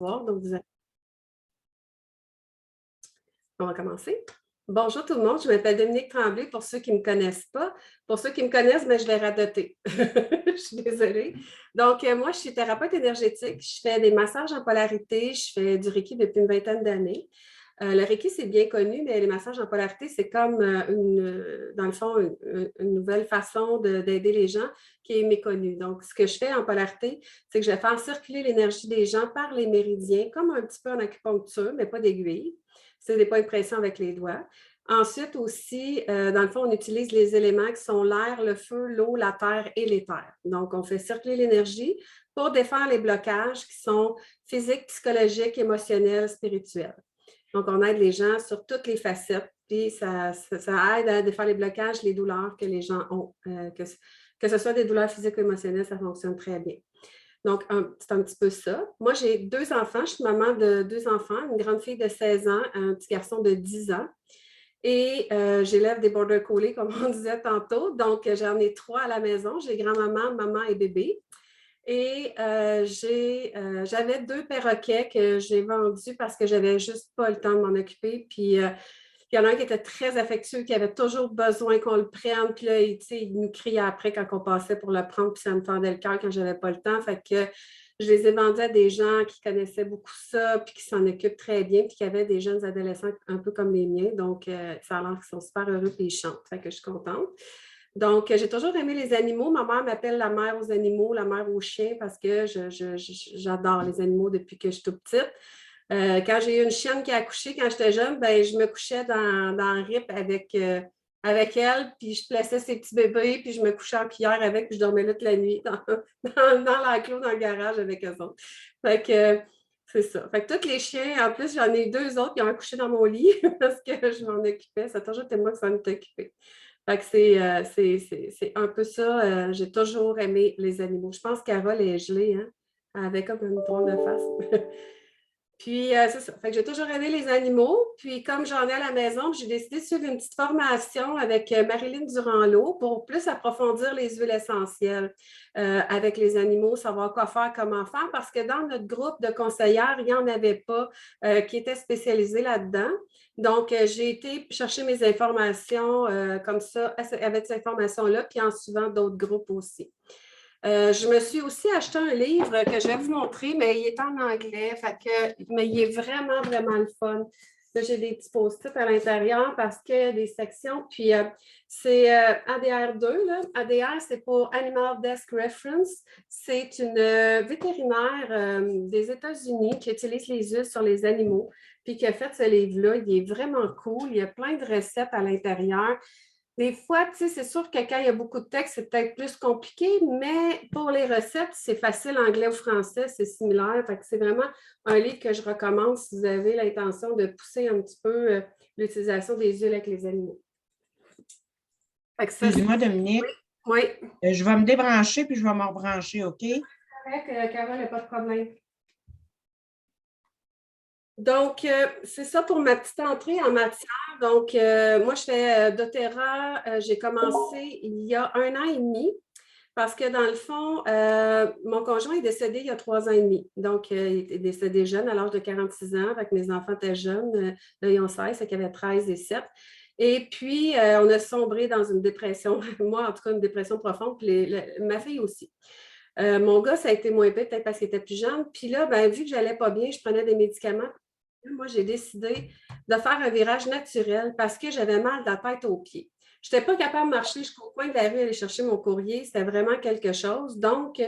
Donc, on va commencer. Bonjour tout le monde, je m'appelle Dominique Tremblay pour ceux qui ne me connaissent pas. Pour ceux qui me connaissent, je vais radoter. Je suis désolée. Donc, moi, je suis thérapeute énergétique. Je fais des massages en polarité. Je fais du Reiki depuis une vingtaine d'années. Le Reiki, c'est bien connu, mais les massages en polarité, c'est comme, dans le fond, une nouvelle façon d'aider les gens qui est méconnue. Donc, ce que je fais en polarité, c'est que je vais faire circuler l'énergie des gens par les méridiens, comme un petit peu en acupuncture, mais pas d'aiguille. C'est des points de pression avec les doigts. Ensuite aussi, dans le fond, on utilise les éléments qui sont l'air, le feu, l'eau, la terre et l'éther. Donc, on fait circuler l'énergie pour défaire les blocages qui sont physiques, psychologiques, émotionnels, spirituels. Donc, on aide les gens sur toutes les facettes, puis ça aide à défaire les blocages, les douleurs que les gens ont. Que ce soit des douleurs physiques ou émotionnelles, ça fonctionne très bien. Donc, c'est un petit peu ça. Moi, j'ai 2 enfants. Je suis maman de 2 enfants, une grande fille de 16 ans, un petit garçon de 10 ans. Et j'élève des border collies, comme on disait tantôt. Donc, j'en ai 3 à la maison. J'ai grand-maman, maman et bébé. Et j'avais 2 perroquets que j'ai vendus parce que j'avais juste pas le temps de m'en occuper. Puis, il y en a un qui était très affectueux, qui avait toujours besoin qu'on le prenne. Puis là, il nous criait après quand on passait pour le prendre, puis ça me tendait le cœur quand j'avais pas le temps. Fait que je les ai vendus à des gens qui connaissaient beaucoup ça, puis qui s'en occupent très bien, puis qui avaient des jeunes adolescents un peu comme les miens. Donc, ça a l'air qu'ils sont super heureux et ils chantent. Fait que je suis contente. Donc, j'ai toujours aimé les animaux. Ma mère m'appelle la mère aux animaux, la mère aux chiens, parce que j'adore les animaux depuis que je suis toute petite. Quand j'ai eu une chienne qui a accouché quand j'étais jeune, je me couchais dans le rip avec elle, puis je plaçais ses petits bébés, puis je me couchais en cuillère avec, puis je dormais là toute la nuit dans l'enclos, dans le garage avec eux autres. Fait que c'est ça. Fait que tous les chiens, en plus, j'en ai 2 autres qui ont accouché dans mon lit parce que je m'en occupais. Ça a toujours été moi qui s'en est occupé. Fait que c'est un peu ça. J'ai toujours aimé les animaux. Je pense qu'Carole est gelée, hein? Elle avait comme une drôle de face. Puis, c'est ça. Fait que j'ai toujours aimé les animaux. Puis, comme j'en ai à la maison, j'ai décidé de suivre une petite formation avec Marilyn Durand-Lot pour plus approfondir les huiles essentielles avec les animaux, savoir quoi faire, comment faire, parce que dans notre groupe de conseillères, il n'y en avait pas qui étaient spécialisés là-dedans. Donc, j'ai été chercher mes informations comme ça, avec ces informations-là, puis en suivant d'autres groupes aussi. Je me suis aussi acheté un livre que je vais vous montrer, mais il est en anglais, mais il est vraiment, vraiment le fun. Là, j'ai des petits post-it à l'intérieur parce qu'il y a des sections. Puis, c'est ADR2. Là. ADR, c'est pour Animal Desk Reference. C'est une vétérinaire des États-Unis qui utilise les huiles sur les animaux, puis qui a fait ce livre-là. Il est vraiment cool. Il y a plein de recettes à l'intérieur. Des fois, tu sais, c'est sûr que quand il y a beaucoup de texte, c'est peut-être plus compliqué, mais pour les recettes, c'est facile anglais ou français, c'est similaire. Fait que c'est vraiment un livre que je recommande si vous avez l'intention de pousser un petit peu l'utilisation des huiles avec les animaux. Fait que ça, Excuse-moi, Dominique. oui. Je vais me débrancher puis je vais me rebrancher, OK? Correct, Carole, il n'y a pas de problème. Donc, c'est ça pour ma petite entrée en matière. Donc, moi, je fais doTERRA. J'ai commencé il y a 1 an et demi. Parce que dans le fond, mon conjoint est décédé il y a 3 ans et demi. Donc, il est décédé jeune, à l'âge de 46 ans. Fait que mes enfants étaient jeunes. Là, ils ont 16, fait qu'il y avait 13 et 7. Et puis, on a sombré dans une dépression. Moi, en tout cas, une dépression profonde. Puis ma fille aussi. Mon gars, ça a été moins pire, peut-être parce qu'il était plus jeune. Puis là, vu que je n'allais pas bien, je prenais des médicaments. Moi, j'ai décidé de faire un virage naturel parce que j'avais mal de la tête aux pieds. Je n'étais pas capable de marcher jusqu'au coin de la rue, aller chercher mon courrier. C'était vraiment quelque chose. Donc,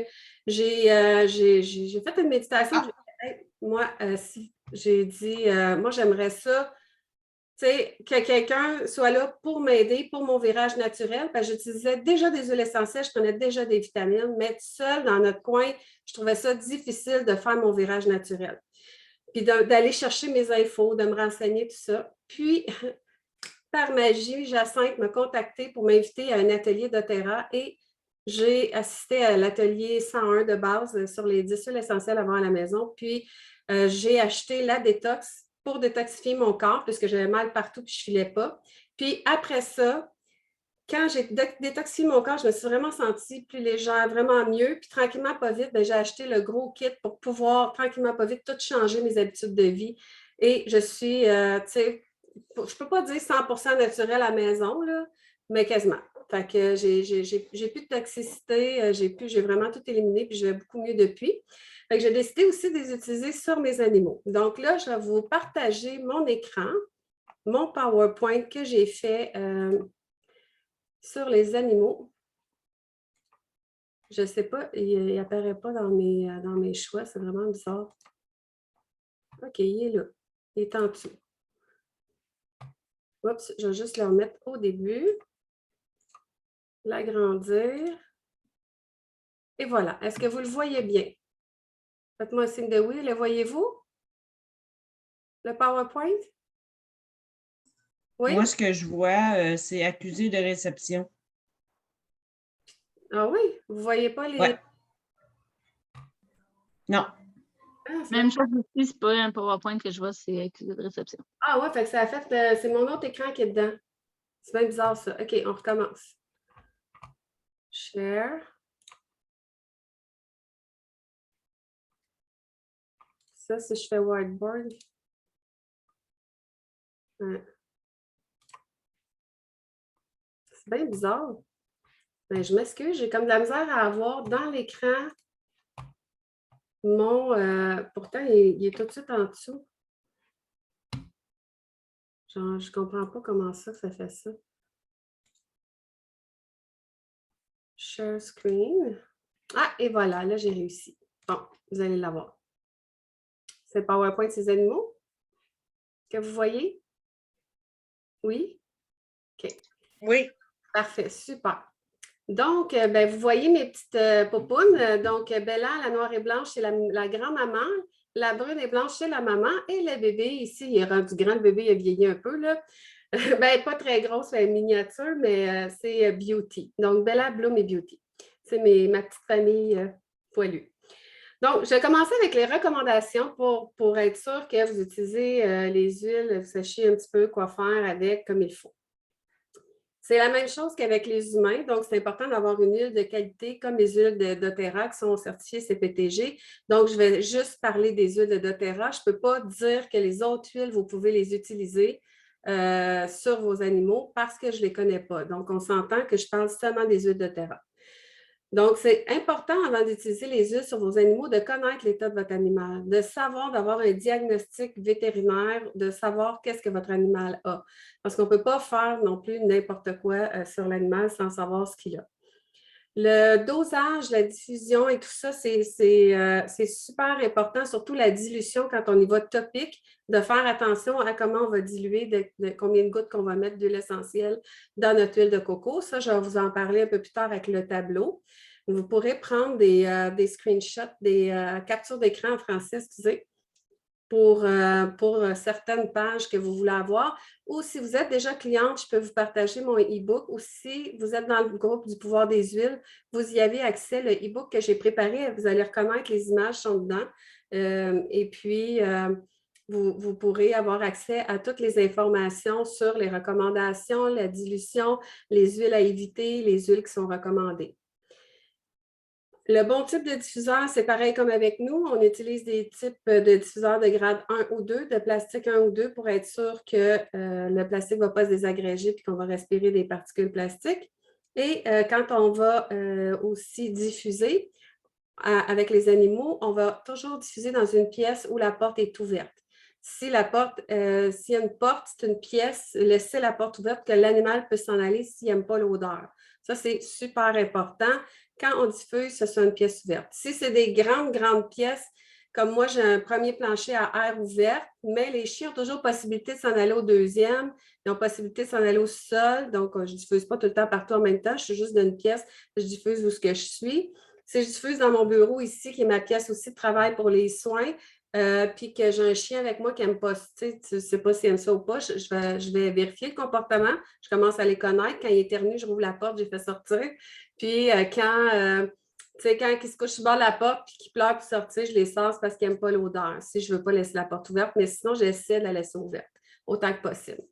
j'ai fait une méditation. Moi, j'ai dit, moi, j'aimerais ça, tu sais, que quelqu'un soit là pour m'aider pour mon virage naturel. Parce que j'utilisais déjà des huiles essentielles, je prenais déjà des vitamines, mais seule dans notre coin, je trouvais ça difficile de faire mon virage naturel. Puis d'aller chercher mes infos, de me renseigner, tout ça. Puis, par magie, Jacinthe m'a contactée pour m'inviter à un atelier doTERRA et j'ai assisté à l'atelier 101 de base sur les 10 huiles essentielles avant à la maison. Puis, j'ai acheté la détox pour détoxifier mon corps puisque j'avais mal partout et je ne filais pas. Puis, après ça, quand j'ai détoxifié mon corps, je me suis vraiment sentie plus légère, vraiment mieux. Puis tranquillement, pas vite, j'ai acheté le gros kit pour pouvoir tranquillement, pas vite, tout changer mes habitudes de vie. Et je suis, tu sais, je ne peux pas dire 100% naturel à la maison, là, mais quasiment. Fait que j'ai plus de toxicité, j'ai vraiment tout éliminé, puis je vais beaucoup mieux depuis. Fait que j'ai décidé aussi de les utiliser sur mes animaux. Donc là, je vais vous partager mon écran, mon PowerPoint que j'ai fait sur les animaux. Je ne sais pas, il n'apparaît pas dans mes choix, c'est vraiment bizarre. OK, il est là. Il est en dessous. Oups, je vais juste le remettre au début. L'agrandir. Et voilà. Est-ce que vous le voyez bien? Faites-moi un signe de oui. Le voyez-vous? Le PowerPoint? Oui? Moi, ce que je vois, c'est accusé de réception. Ah oui? Vous ne voyez pas les... Ouais. Non. Ah, Même chose ici, c'est pas un PowerPoint que je vois, c'est accusé de réception. Ah ouais, fait que ça a fait... c'est mon autre écran qui est dedans. C'est bien bizarre, ça. OK, on recommence. Share. Ça, si je fais whiteboard. Ouais. C'est bien bizarre. Ben, je m'excuse, j'ai comme de la misère à avoir dans l'écran mon... pourtant, il est tout de suite en dessous. Genre, je ne comprends pas comment ça fait ça. Share screen. Ah, et voilà, là, j'ai réussi. Bon, vous allez l'avoir. C'est PowerPoint ces animaux que vous voyez? Oui? OK. Oui. Parfait, super. Donc, ben, vous voyez mes petites popounes. Donc, Bella, la noire et blanche, c'est la grand-maman. La brune et blanche, c'est la maman. Et le bébé, ici, il est rendu grand. Le bébé, il a vieilli un peu, là. Ben, pas très grosse, c'est miniature, mais c'est Beauty. Donc, Bella, Bloom et Beauty. C'est ma petite famille poilue. Donc, je vais commencer avec les recommandations pour être sûr que vous utilisez les huiles, vous sachiez un petit peu quoi faire avec comme il faut. C'est la même chose qu'avec les humains, donc c'est important d'avoir une huile de qualité comme les huiles de doTERRA qui sont certifiées CPTG. Donc, je vais juste parler des huiles de doTERRA. Je ne peux pas dire que les autres huiles, vous pouvez les utiliser sur vos animaux parce que je ne les connais pas. Donc, on s'entend que je parle seulement des huiles de doTERRA. Donc, c'est important avant d'utiliser les huiles sur vos animaux de connaître l'état de votre animal, de savoir, d'avoir un diagnostic vétérinaire, de savoir qu'est-ce que votre animal a. Parce qu'on ne peut pas faire non plus n'importe quoi sur l'animal sans savoir ce qu'il a. Le dosage, la diffusion et tout ça, c'est super important, surtout la dilution quand on y va topique, de faire attention à comment on va diluer, de combien de gouttes qu'on va mettre d'huile essentielle dans notre huile de coco. Ça, je vais vous en parler un peu plus tard avec le tableau. Vous pourrez prendre des screenshots, des captures d'écran en français, excusez, pour certaines pages que vous voulez avoir. Ou si vous êtes déjà cliente, je peux vous partager mon e-book. Ou si vous êtes dans le groupe du pouvoir des huiles, vous y avez accès, le e-book que j'ai préparé. Vous allez reconnaître, les images sont dedans. Et puis, vous pourrez avoir accès à toutes les informations sur les recommandations, la dilution, les huiles à éviter, les huiles qui sont recommandées. Le bon type de diffuseur, c'est pareil comme avec nous. On utilise des types de diffuseurs de grade 1 ou 2, de plastique 1 ou 2 pour être sûr que le plastique ne va pas se désagréger et qu'on va respirer des particules plastiques. Et quand on va aussi diffuser avec les animaux, on va toujours diffuser dans une pièce où la porte est ouverte. Si la porte, s'il y a une porte, c'est une pièce, laissez la porte ouverte que l'animal peut s'en aller s'il n'aime pas l'odeur. Ça, c'est super important. Quand on diffuse, ce soit une pièce ouverte. Si c'est des grandes pièces, comme moi, j'ai un premier plancher à air ouvert, mais les chiens ont toujours possibilité de s'en aller au deuxième. Ils ont possibilité de s'en aller au sol. Donc, je ne diffuse pas tout le temps partout en même temps. Je suis juste dans une pièce, je diffuse où ce que je suis. Si je diffuse dans mon bureau ici, qui est ma pièce aussi de travail pour les soins, puis que j'ai un chien avec moi qui n'aime pas, tu ne sais pas s'il aime ça ou pas, je vais vérifier le comportement. Je commence à les connaître. Quand il éternue, je rouvre la porte, je les fais sortir. Puis quand il se couche sur le bord de la porte et qu'il pleure pour sortir, je les sors parce qu'il n'aime pas l'odeur. Si je ne veux pas laisser la porte ouverte, mais sinon, j'essaie de la laisser ouverte autant que possible.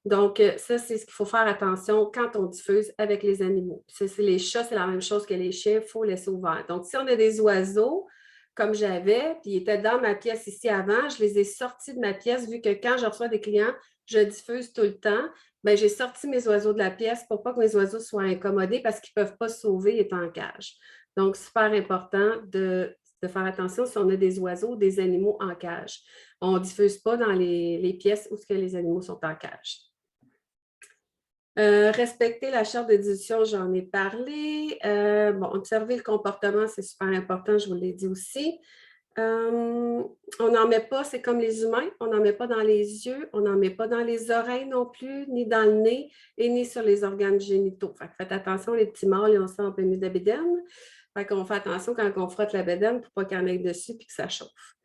Donc, ça, c'est ce qu'il faut faire attention quand on diffuse avec les animaux. Les chats, c'est la même chose que les chiens, il faut laisser ouvert. Donc, si on a des oiseaux, comme j'avais, puis ils étaient dans ma pièce ici avant, je les ai sortis de ma pièce, vu que quand je reçois des clients, je diffuse tout le temps. Bien, j'ai sorti mes oiseaux de la pièce pour pas que mes oiseaux soient incommodés parce qu'ils ne peuvent pas se sauver étant en cage. Donc, super important de faire attention si on a des oiseaux ou des animaux en cage. On ne diffuse pas dans les pièces où les animaux sont en cage. Respecter la charte de distribution, j'en ai parlé. Observer le comportement, c'est super important, je vous l'ai dit aussi. On n'en met pas, c'est comme les humains, on n'en met pas dans les yeux, on n'en met pas dans les oreilles non plus, ni dans le nez, et ni sur les organes génitaux. Fait que faites attention, les petits mâles, ils ont ça en plein milieu de la bédaine. Fait qu'on fait attention quand on frotte la bédaine pour pas qu'il y en ait dessus et que ça chauffe.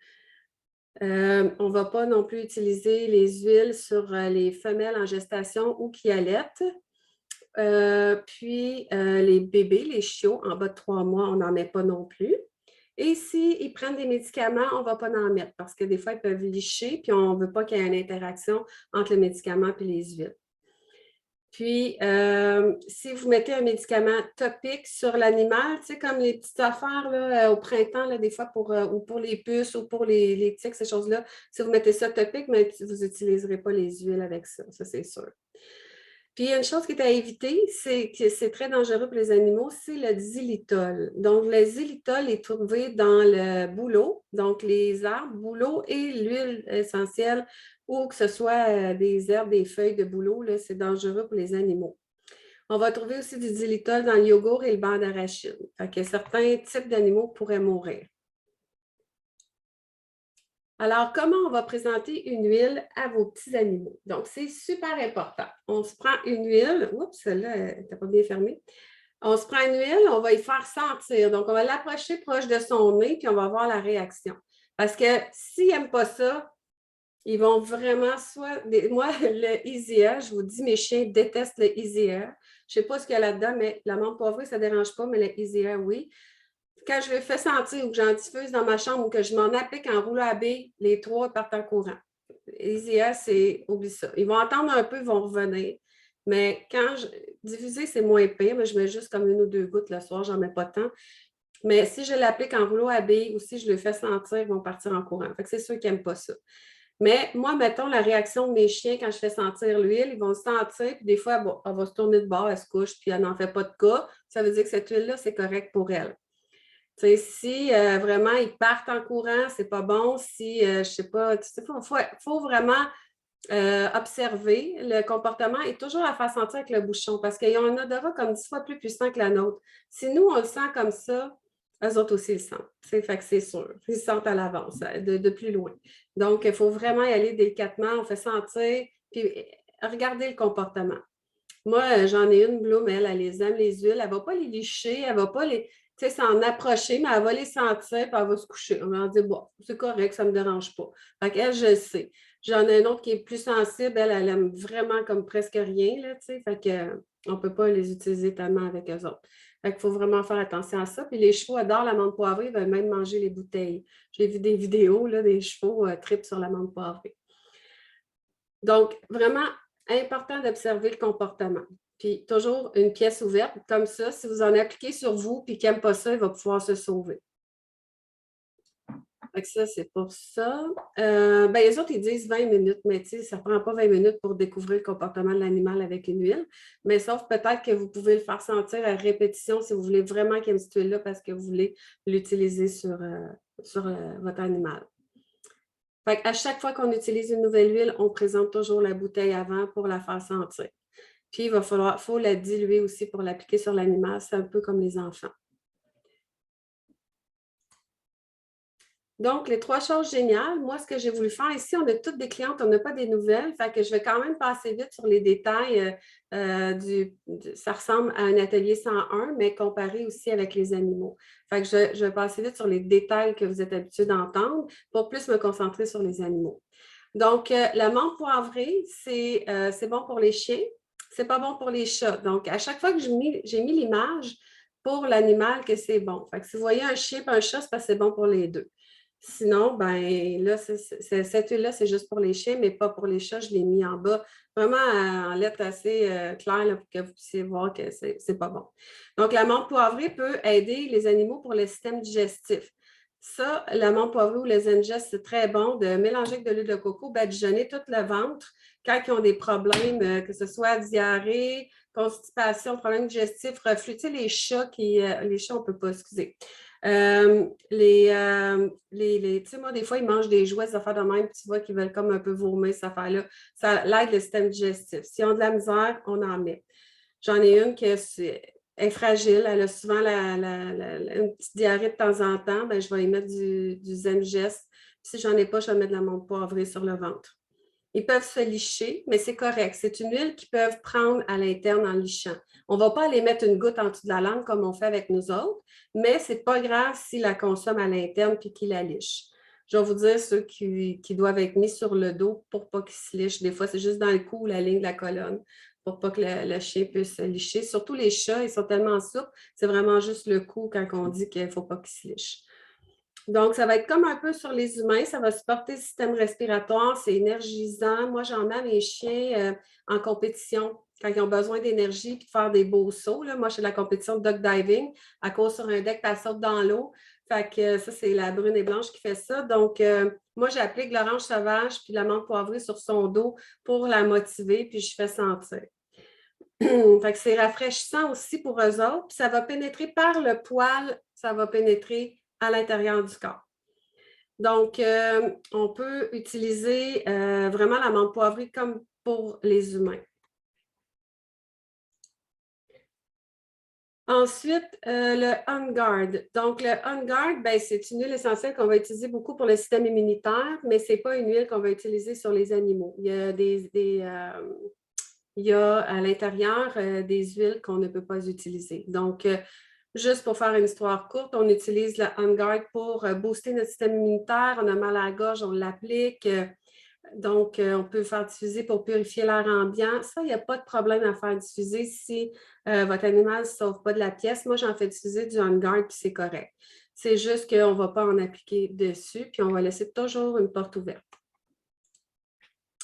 On ne va pas non plus utiliser les huiles sur les femelles en gestation ou qui allaitent. Les bébés, les chiots en bas de 3 mois, on n'en met pas non plus. Et s'ils prennent des médicaments, on ne va pas en mettre parce que des fois, ils peuvent licher puis on ne veut pas qu'il y ait une interaction entre le médicament et les huiles. Puis, si vous mettez un médicament topique sur l'animal, tu sais, comme les petites affaires là, au printemps, là, des fois, ou pour les puces ou pour les tiques, ces choses-là, si vous mettez ça topique, mais vous n'utiliserez pas les huiles avec ça, ça c'est sûr. Puis, il y a une chose qui est à éviter, c'est que c'est très dangereux pour les animaux, c'est le xylitol. Donc, le xylitol est trouvé dans le bouleau, donc les arbres, bouleau et l'huile essentielle, ou que ce soit des herbes, des feuilles de bouleau, c'est dangereux pour les animaux. On va trouver aussi du xylitol dans le yogourt et le beurre d'arachide. Fait que certains types d'animaux pourraient mourir. Alors, comment on va présenter une huile à vos petits animaux? Donc, c'est super important. On se prend une huile. Oups, celle-là, elle n'était pas bien fermée. On se prend une huile, on va y faire sentir. Donc, on va l'approcher proche de son nez, puis on va voir la réaction. Parce que s'ils n'aiment pas ça, ils vont vraiment Moi, le Easy Air, je vous dis, mes chiens détestent le Easy Air. Je ne sais pas ce qu'il y a là-dedans, mais la menthe poivrée, ça ne dérange pas, mais le Easy Air, oui. Quand je le fais sentir ou que j'en diffuse dans ma chambre ou que je m'en applique en rouleau à billes, les 3 partent en courant. Easy Air, oublie ça. Ils vont entendre un peu, ils vont revenir. Mais diffuser, c'est moins pire, mais je mets juste comme 1 ou 2 gouttes le soir, j'en mets pas tant. Mais si je l'applique en rouleau à billes ou si je le fais sentir, ils vont partir en courant. Fait que c'est sûr qu'ils n'aiment pas ça. Mais moi, mettons la réaction de mes chiens quand je fais sentir l'huile, ils vont se sentir, puis des fois, bon, elle va se tourner de bord, elle se couche, puis elle n'en fait pas de cas. Ça veut dire que cette huile-là, c'est correct pour elle. T'sais, si vraiment ils partent en courant, c'est pas bon. Si, je sais pas, faut vraiment observer le comportement et toujours la faire sentir avec le bouchon parce qu'ils ont un odorat comme 10 fois plus puissant que la nôtre. Si nous, on le sent comme ça, eux autres aussi le sentent. Fait que c'est sûr. Ils sentent à l'avance, de plus loin. Donc, il faut vraiment y aller délicatement. On fait sentir, puis regardez le comportement. Moi, j'en ai une, Bloom, elle les aime, les huiles. Elle ne va pas les licher, elle ne va pas s'en approcher, mais elle va les sentir, puis elle va se coucher. On va dire, bon, c'est correct, ça ne me dérange pas. Fait qu'elle, je le sais. J'en ai une autre qui est plus sensible, elle aime vraiment comme presque rien, là, tu sais. Fait qu'on ne peut pas les utiliser tellement avec eux autres. Fait qu'il faut vraiment faire attention à ça. Puis les chevaux adorent l'amande poivrée, ils veulent même manger les bouteilles. J'ai vu des vidéos, là, des chevaux tripent sur l'amande poivrée. Donc, vraiment, important d'observer le comportement. Puis, toujours une pièce ouverte, comme ça, si vous en appliquez sur vous et qu'il n'aime pas ça, il va pouvoir se sauver. Fait ça, c'est pour ça. Les autres, ils disent 20 minutes, mais ça ne prend pas 20 minutes pour découvrir le comportement de l'animal avec une huile. Mais sauf peut-être que vous pouvez le faire sentir à répétition si vous voulez vraiment qu'il aime cette huile-là parce que vous voulez l'utiliser sur votre animal. Fait à chaque fois qu'on utilise une nouvelle huile, on présente toujours la bouteille avant pour la faire sentir. Puis, faut la diluer aussi pour l'appliquer sur l'animal. C'est un peu comme les enfants. Donc, les 3 choses géniales. Moi, ce que j'ai voulu faire ici, on a toutes des clientes, on n'a pas des nouvelles. Fait que je vais quand même passer vite sur les détails. Ça ressemble à un atelier 101, mais comparé aussi avec les animaux. Fait que je vais passer vite sur les détails que vous êtes habitués d'entendre pour plus me concentrer sur les animaux. Donc, la menthe poivrée, c'est bon pour les chiens. C'est pas bon pour les chats. Donc, à chaque fois que j'ai mis l'image pour l'animal que c'est bon. Fait que si vous voyez un chien et un chat, c'est parce que c'est bon pour les deux. Sinon, ben là, cette huile-là, c'est juste pour les chiens, mais pas pour les chats. Je l'ai mis en bas, vraiment en lettres assez claires là, pour que vous puissiez voir que c'est pas bon. Donc, la menthe poivrée peut aider les animaux pour le système digestif. Ça, la menthe poivrée ou le Zengest, c'est très bon de mélanger avec de l'huile de coco, badigeonner tout le ventre quand ils ont des problèmes, que ce soit diarrhée, constipation, problème digestif, reflux. Tu sais, les chats, on ne peut pas, excusez. Tu sais, moi, des fois, ils mangent des jouets, des affaires de même, puis tu vois qu'ils veulent comme un peu vomir, cette affaire-là. Ça l'aide le système digestif. S'ils ont de la misère, on en met. J'en ai une qui est fragile, elle a souvent une petite diarrhée de temps en temps, ben, je vais y mettre du Zengest. Si j'en ai pas, je vais mettre de la menthe poivrée sur le ventre. Ils peuvent se licher, mais c'est correct. C'est une huile qu'ils peuvent prendre à l'interne en lichant. On ne va pas aller mettre une goutte en dessous de la langue comme on fait avec nous autres, mais ce n'est pas grave s'ils la consomment à l'interne et qu'ils la lichent. Je vais vous dire ceux qui doivent être mis sur le dos pour ne pas qu'ils se lichent. Des fois, c'est juste dans le cou ou la ligne de la colonne pour pas que le chien puisse se licher. Surtout les chats, ils sont tellement souples, c'est vraiment juste le cou quand on dit qu'il ne faut pas qu'ils se lichent. Donc, ça va être comme un peu sur les humains, ça va supporter le système respiratoire, c'est énergisant. Moi, j'en mets à mes chiens en compétition quand ils ont besoin d'énergie et de faire des beaux sauts. Là. Moi, je fais de la compétition de duck diving, à cause sur un deck, puis elle saute dans l'eau. Fait que ça, c'est la brune et blanche qui fait ça. Donc, moi, j'applique l'orange sauvage puis la menthe poivrée sur son dos pour la motiver, puis je fais sentir. Fait que c'est rafraîchissant aussi pour eux autres. Puis ça va pénétrer par le poil, ça va pénétrer à l'intérieur du corps. Donc, on peut utiliser vraiment la menthe poivrée comme pour les humains. Ensuite, le On Guard. Donc, le On Guard, ben, c'est une huile essentielle qu'on va utiliser beaucoup pour le système immunitaire, mais ce n'est pas une huile qu'on va utiliser sur les animaux. Il y a à l'intérieur des huiles qu'on ne peut pas utiliser. Donc, juste pour faire une histoire courte, on utilise le On Guard pour booster notre système immunitaire. On a mal à la gorge, on l'applique. Donc, on peut faire diffuser pour purifier l'air ambiant. Ça, il n'y a pas de problème à faire diffuser si votre animal ne se sauve pas de la pièce. Moi, j'en fais diffuser du On Guard, puis c'est correct. C'est juste qu'on ne va pas en appliquer dessus, puis on va laisser toujours une porte ouverte.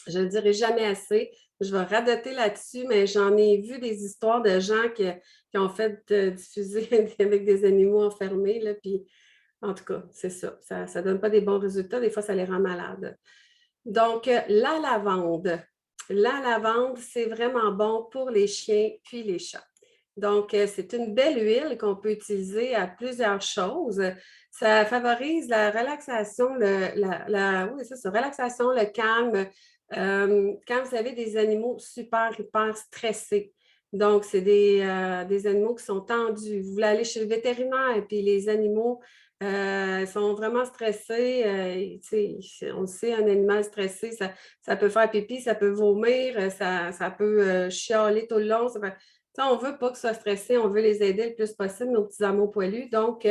Je ne le dirai jamais assez. Je vais radoter là-dessus, mais j'en ai vu des histoires de gens qui ont fait diffuser avec des animaux enfermés. Là, puis, en tout cas, c'est ça. Ça ne donne pas des bons résultats. Des fois, ça les rend malades. Donc, la lavande. La lavande, c'est vraiment bon pour les chiens puis les chats. Donc, c'est une belle huile qu'on peut utiliser à plusieurs choses. Ça favorise la relaxation, oui, c'est ça, relaxation, le calme. Quand vous avez des animaux super, hyper stressés, donc c'est des animaux qui sont tendus, vous voulez aller chez le vétérinaire et puis les animaux sont vraiment stressés. On le sait, un animal stressé, ça peut faire pipi, ça peut vomir, ça peut chialer tout le long. On ne veut pas qu'ils soient stressés, on veut les aider le plus possible, nos petits amours poilus. Donc,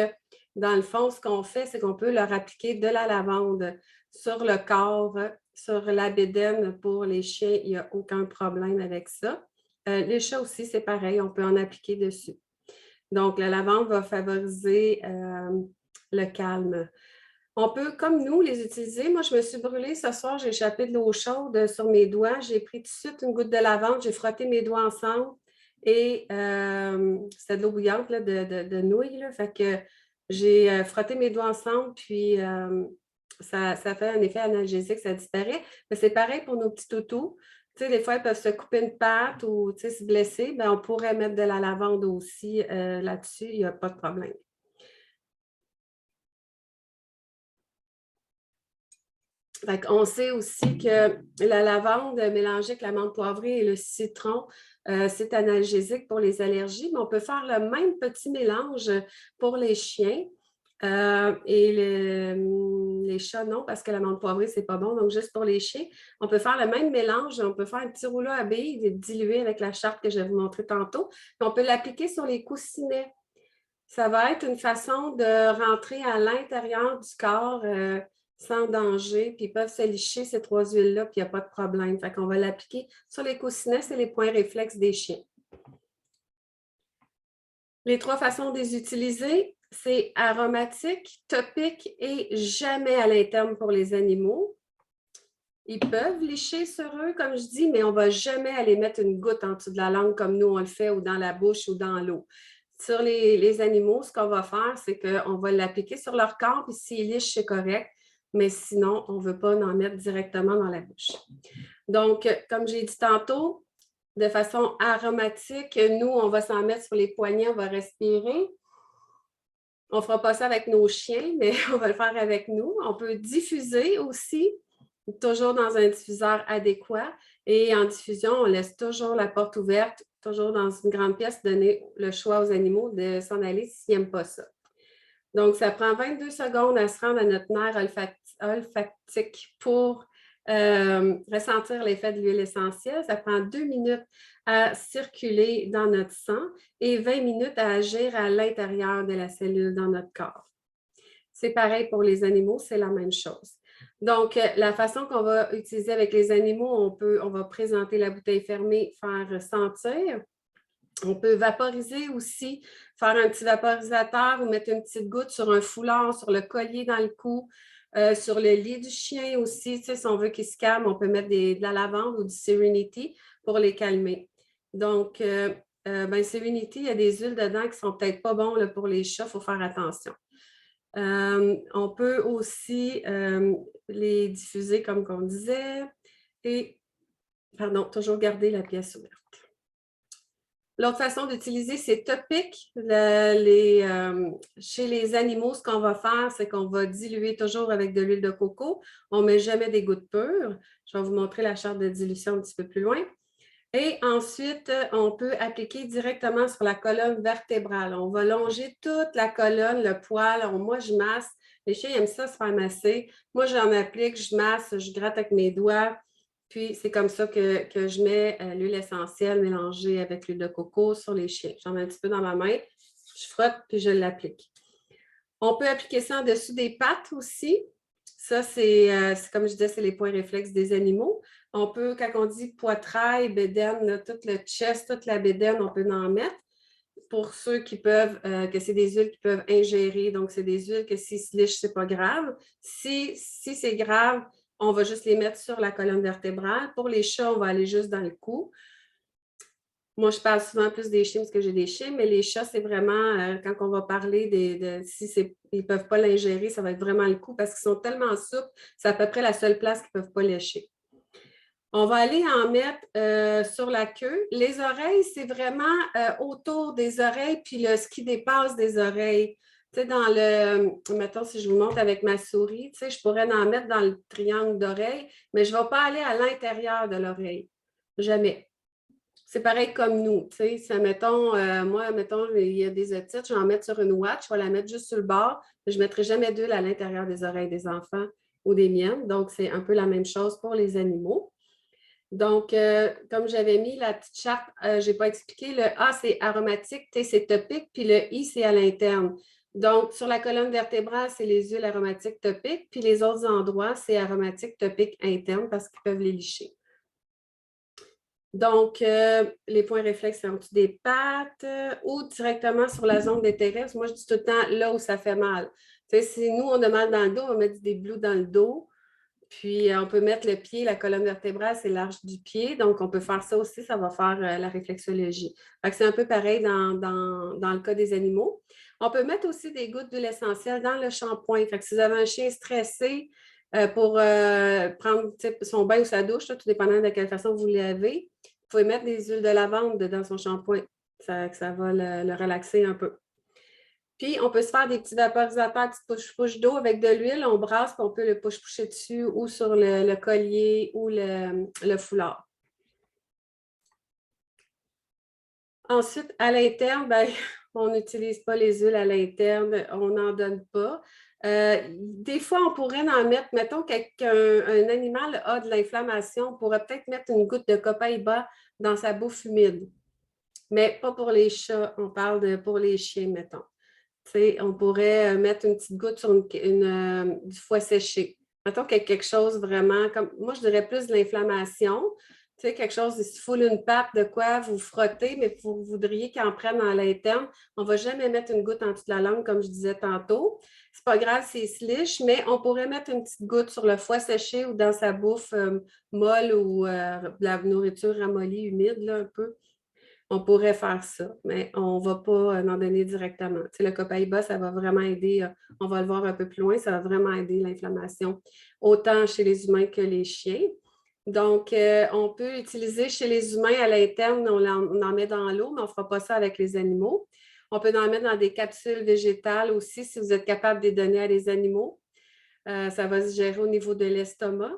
dans le fond, ce qu'on fait, c'est qu'on peut leur appliquer de la lavande sur le corps, sur la bédaine pour les chiens. Il n'y a aucun problème avec ça. Les chats aussi, c'est pareil, on peut en appliquer dessus. Donc, la lavande va favoriser le calme. On peut, comme nous, les utiliser. Moi, je me suis brûlée ce soir, j'ai échappé de l'eau chaude sur mes doigts. J'ai pris tout de suite une goutte de lavande, j'ai frotté mes doigts ensemble et c'était de l'eau bouillante là, de nouilles. Là, fait que j'ai frotté mes doigts ensemble, puis ça fait un effet analgésique, ça disparaît. Mais c'est pareil pour nos petits toutous. Tu sais, des fois, ils peuvent se couper une patte ou se blesser. Bien, on pourrait mettre de la lavande aussi là-dessus. Il n'y a pas de problème. On sait aussi que la lavande mélangée avec la menthe poivrée et le citron, c'est analgésique pour les allergies, mais on peut faire le même petit mélange pour les chiens. Et les chats, non, parce que la menthe poivrée, c'est pas bon. Donc, juste pour les chiens, on peut faire le même mélange. On peut faire un petit rouleau à billes dilué avec la charte que je vais vous montrer tantôt. Puis on peut l'appliquer sur les coussinets. Ça va être une façon de rentrer à l'intérieur du corps sans danger. Puis ils peuvent se licher ces trois huiles-là, puis il n'y a pas de problème. Fait qu'on va l'appliquer sur les coussinets, c'est les points réflexes des chiens. Les trois façons de les utiliser, c'est aromatique, topique et jamais à l'interne pour les animaux. Ils peuvent licher sur eux, comme je dis, mais on ne va jamais aller mettre une goutte en dessous de la langue comme nous on le fait, ou dans la bouche ou dans l'eau. Sur les animaux, ce qu'on va faire, c'est qu'on va l'appliquer sur leur corps, puis s'ils lichent, c'est correct, mais sinon, on ne veut pas en mettre directement dans la bouche. Donc, comme j'ai dit tantôt, de façon aromatique, nous, on va s'en mettre sur les poignets, on va respirer. On ne fera pas ça avec nos chiens, mais on va le faire avec nous. On peut diffuser aussi, toujours dans un diffuseur adéquat. Et en diffusion, on laisse toujours la porte ouverte, toujours dans une grande pièce, donner le choix aux animaux de s'en aller s'ils n'aiment pas ça. Donc, ça prend 22 secondes à se rendre à notre nerf olfactique pour ressentir l'effet de l'huile essentielle. Ça prend 2 minutes à circuler dans notre sang et 20 minutes à agir à l'intérieur de la cellule dans notre corps. C'est pareil pour les animaux, c'est la même chose. Donc, la façon qu'on va utiliser avec les animaux, on va présenter la bouteille fermée, faire sentir. On peut vaporiser aussi, faire un petit vaporisateur ou mettre une petite goutte sur un foulard, sur le collier dans le cou, sur le lit du chien aussi. Tu sais, si on veut qu'il se calme, on peut mettre de la lavande ou du Serenity pour les calmer. Donc, Serenity, il y a des huiles dedans qui ne sont peut-être pas bonnes pour les chats, il faut faire attention. On peut aussi les diffuser comme on disait et, toujours garder la pièce ouverte. L'autre façon d'utiliser, c'est topique. Chez les animaux, ce qu'on va faire, c'est qu'on va diluer toujours avec de l'huile de coco. On ne met jamais des gouttes pures. Je vais vous montrer la charte de dilution un petit peu plus loin. Et ensuite, on peut appliquer directement sur la colonne vertébrale. On va longer toute la colonne, le poil. Moi, je masse. Les chiens aiment ça, se faire masser. Moi, j'en applique, je masse, je gratte avec mes doigts. Puis, c'est comme ça que je mets l'huile essentielle mélangée avec l'huile de coco sur les chiens. J'en mets un petit peu dans ma main, je frotte, puis je l'applique. On peut appliquer ça en dessous des pattes aussi. Ça, c'est comme je disais, c'est les points réflexes des animaux. On peut, quand on dit poitrail, bédaine, là, tout le chest, toute la bédaine, on peut en mettre. Pour ceux qui peuvent, que c'est des huiles qui peuvent ingérer. Donc, c'est des huiles que s'ils se lichent, ce n'est pas grave. Si c'est grave, on va juste les mettre sur la colonne vertébrale. Pour les chats, on va aller juste dans le cou. Moi, je parle souvent plus des chiens parce que j'ai des chiens, mais les chats, c'est vraiment, quand on va parler ils ne peuvent pas l'ingérer, ça va être vraiment le cou parce qu'ils sont tellement souples, c'est à peu près la seule place qu'ils ne peuvent pas lécher. On va aller en mettre sur la queue. Les oreilles, c'est vraiment autour des oreilles, puis ce qui dépasse des oreilles. Tu sais, mettons, si je vous montre avec ma souris, tu sais, je pourrais en mettre dans le triangle d'oreille, mais je ne vais pas aller à l'intérieur de l'oreille. Jamais. C'est pareil comme nous, tu sais, mettons, il y a des otites, je vais en mettre sur une ouate, je vais la mettre juste sur le bord, mais je ne mettrai jamais d'huile à l'intérieur des oreilles des enfants ou des miennes. Donc, c'est un peu la même chose pour les animaux. Donc, comme j'avais mis la petite charte, je n'ai pas expliqué, le A, c'est aromatique, T, c'est topique, puis le I, c'est à l'interne. Donc, sur la colonne vertébrale, c'est les huiles aromatiques topiques, puis les autres endroits, c'est aromatique topique interne parce qu'ils peuvent les licher. Donc, les points réflexes, c'est en dessous des pattes ou directement sur la zone des terrestres. Moi, je dis tout le temps là où ça fait mal. Tu sais, si nous, on a mal dans le dos, on va mettre des blues dans le dos. Puis, on peut mettre le pied, la colonne vertébrale, c'est l'arche du pied. Donc, on peut faire ça aussi, ça va faire la réflexologie. C'est un peu pareil dans le cas des animaux. On peut mettre aussi des gouttes d'huile essentielle dans le shampoing. Fait que si vous avez un chien stressé pour prendre son bain ou sa douche, tout dépendant de quelle façon vous lavez, vous pouvez mettre des huiles de lavande dans son shampoing. Ça va le relaxer un peu. Puis, on peut se faire des petits vaporisateurs, petites push-push d'eau avec de l'huile. On brasse, puis on peut le push-pusher dessus ou sur le collier ou le foulard. Ensuite, à l'interne, on n'utilise pas les huiles à l'interne, on n'en donne pas. Des fois, on pourrait en mettre, mettons qu'un animal a de l'inflammation, on pourrait peut-être mettre une goutte de copaïba dans sa bouffe humide. Mais pas pour les chats, on parle pour les chiens, mettons. T'sais, on pourrait mettre une petite goutte sur du foie séché. Mettons qu'il y a quelque chose vraiment comme, moi je dirais plus de l'inflammation. Tu sais, quelque chose, il se foule une patte de quoi, vous frottez, mais vous voudriez qu'il en prenne à l'interne. On ne va jamais mettre une goutte en dessous de la langue, comme je disais tantôt. C'est pas grave s'il se liche, mais on pourrait mettre une petite goutte sur le foie séché ou dans sa bouffe molle ou de la nourriture ramollie, humide, là, un peu. On pourrait faire ça, mais on ne va pas en donner directement. Tu sais, le copaïba, ça va vraiment aider, on va le voir un peu plus loin, ça va vraiment aider l'inflammation, autant chez les humains que les chiens. Donc, on peut utiliser chez les humains à l'interne, on en met dans l'eau, mais on ne fera pas ça avec les animaux. On peut en mettre dans des capsules végétales aussi, si vous êtes capable de les donner à les animaux. Ça va se gérer au niveau de l'estomac.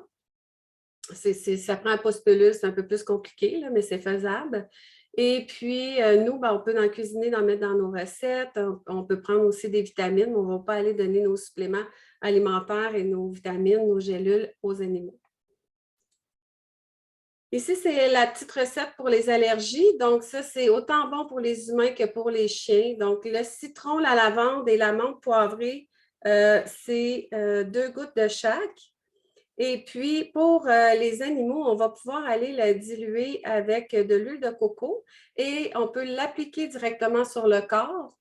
Ça prend un post-pelule, c'est un peu plus compliqué, là, mais c'est faisable. Et puis, nous, on peut en cuisiner, en mettre dans nos recettes. On peut prendre aussi des vitamines, mais on ne va pas aller donner nos suppléments alimentaires et nos vitamines, nos gélules aux animaux. Ici, c'est la petite recette pour les allergies. Donc, ça, c'est autant bon pour les humains que pour les chiens. Donc, le citron, la lavande et la menthe poivrée, c'est 2 gouttes de chaque. Et puis, pour les animaux, on va pouvoir aller la diluer avec de l'huile de coco et on peut l'appliquer directement sur le corps.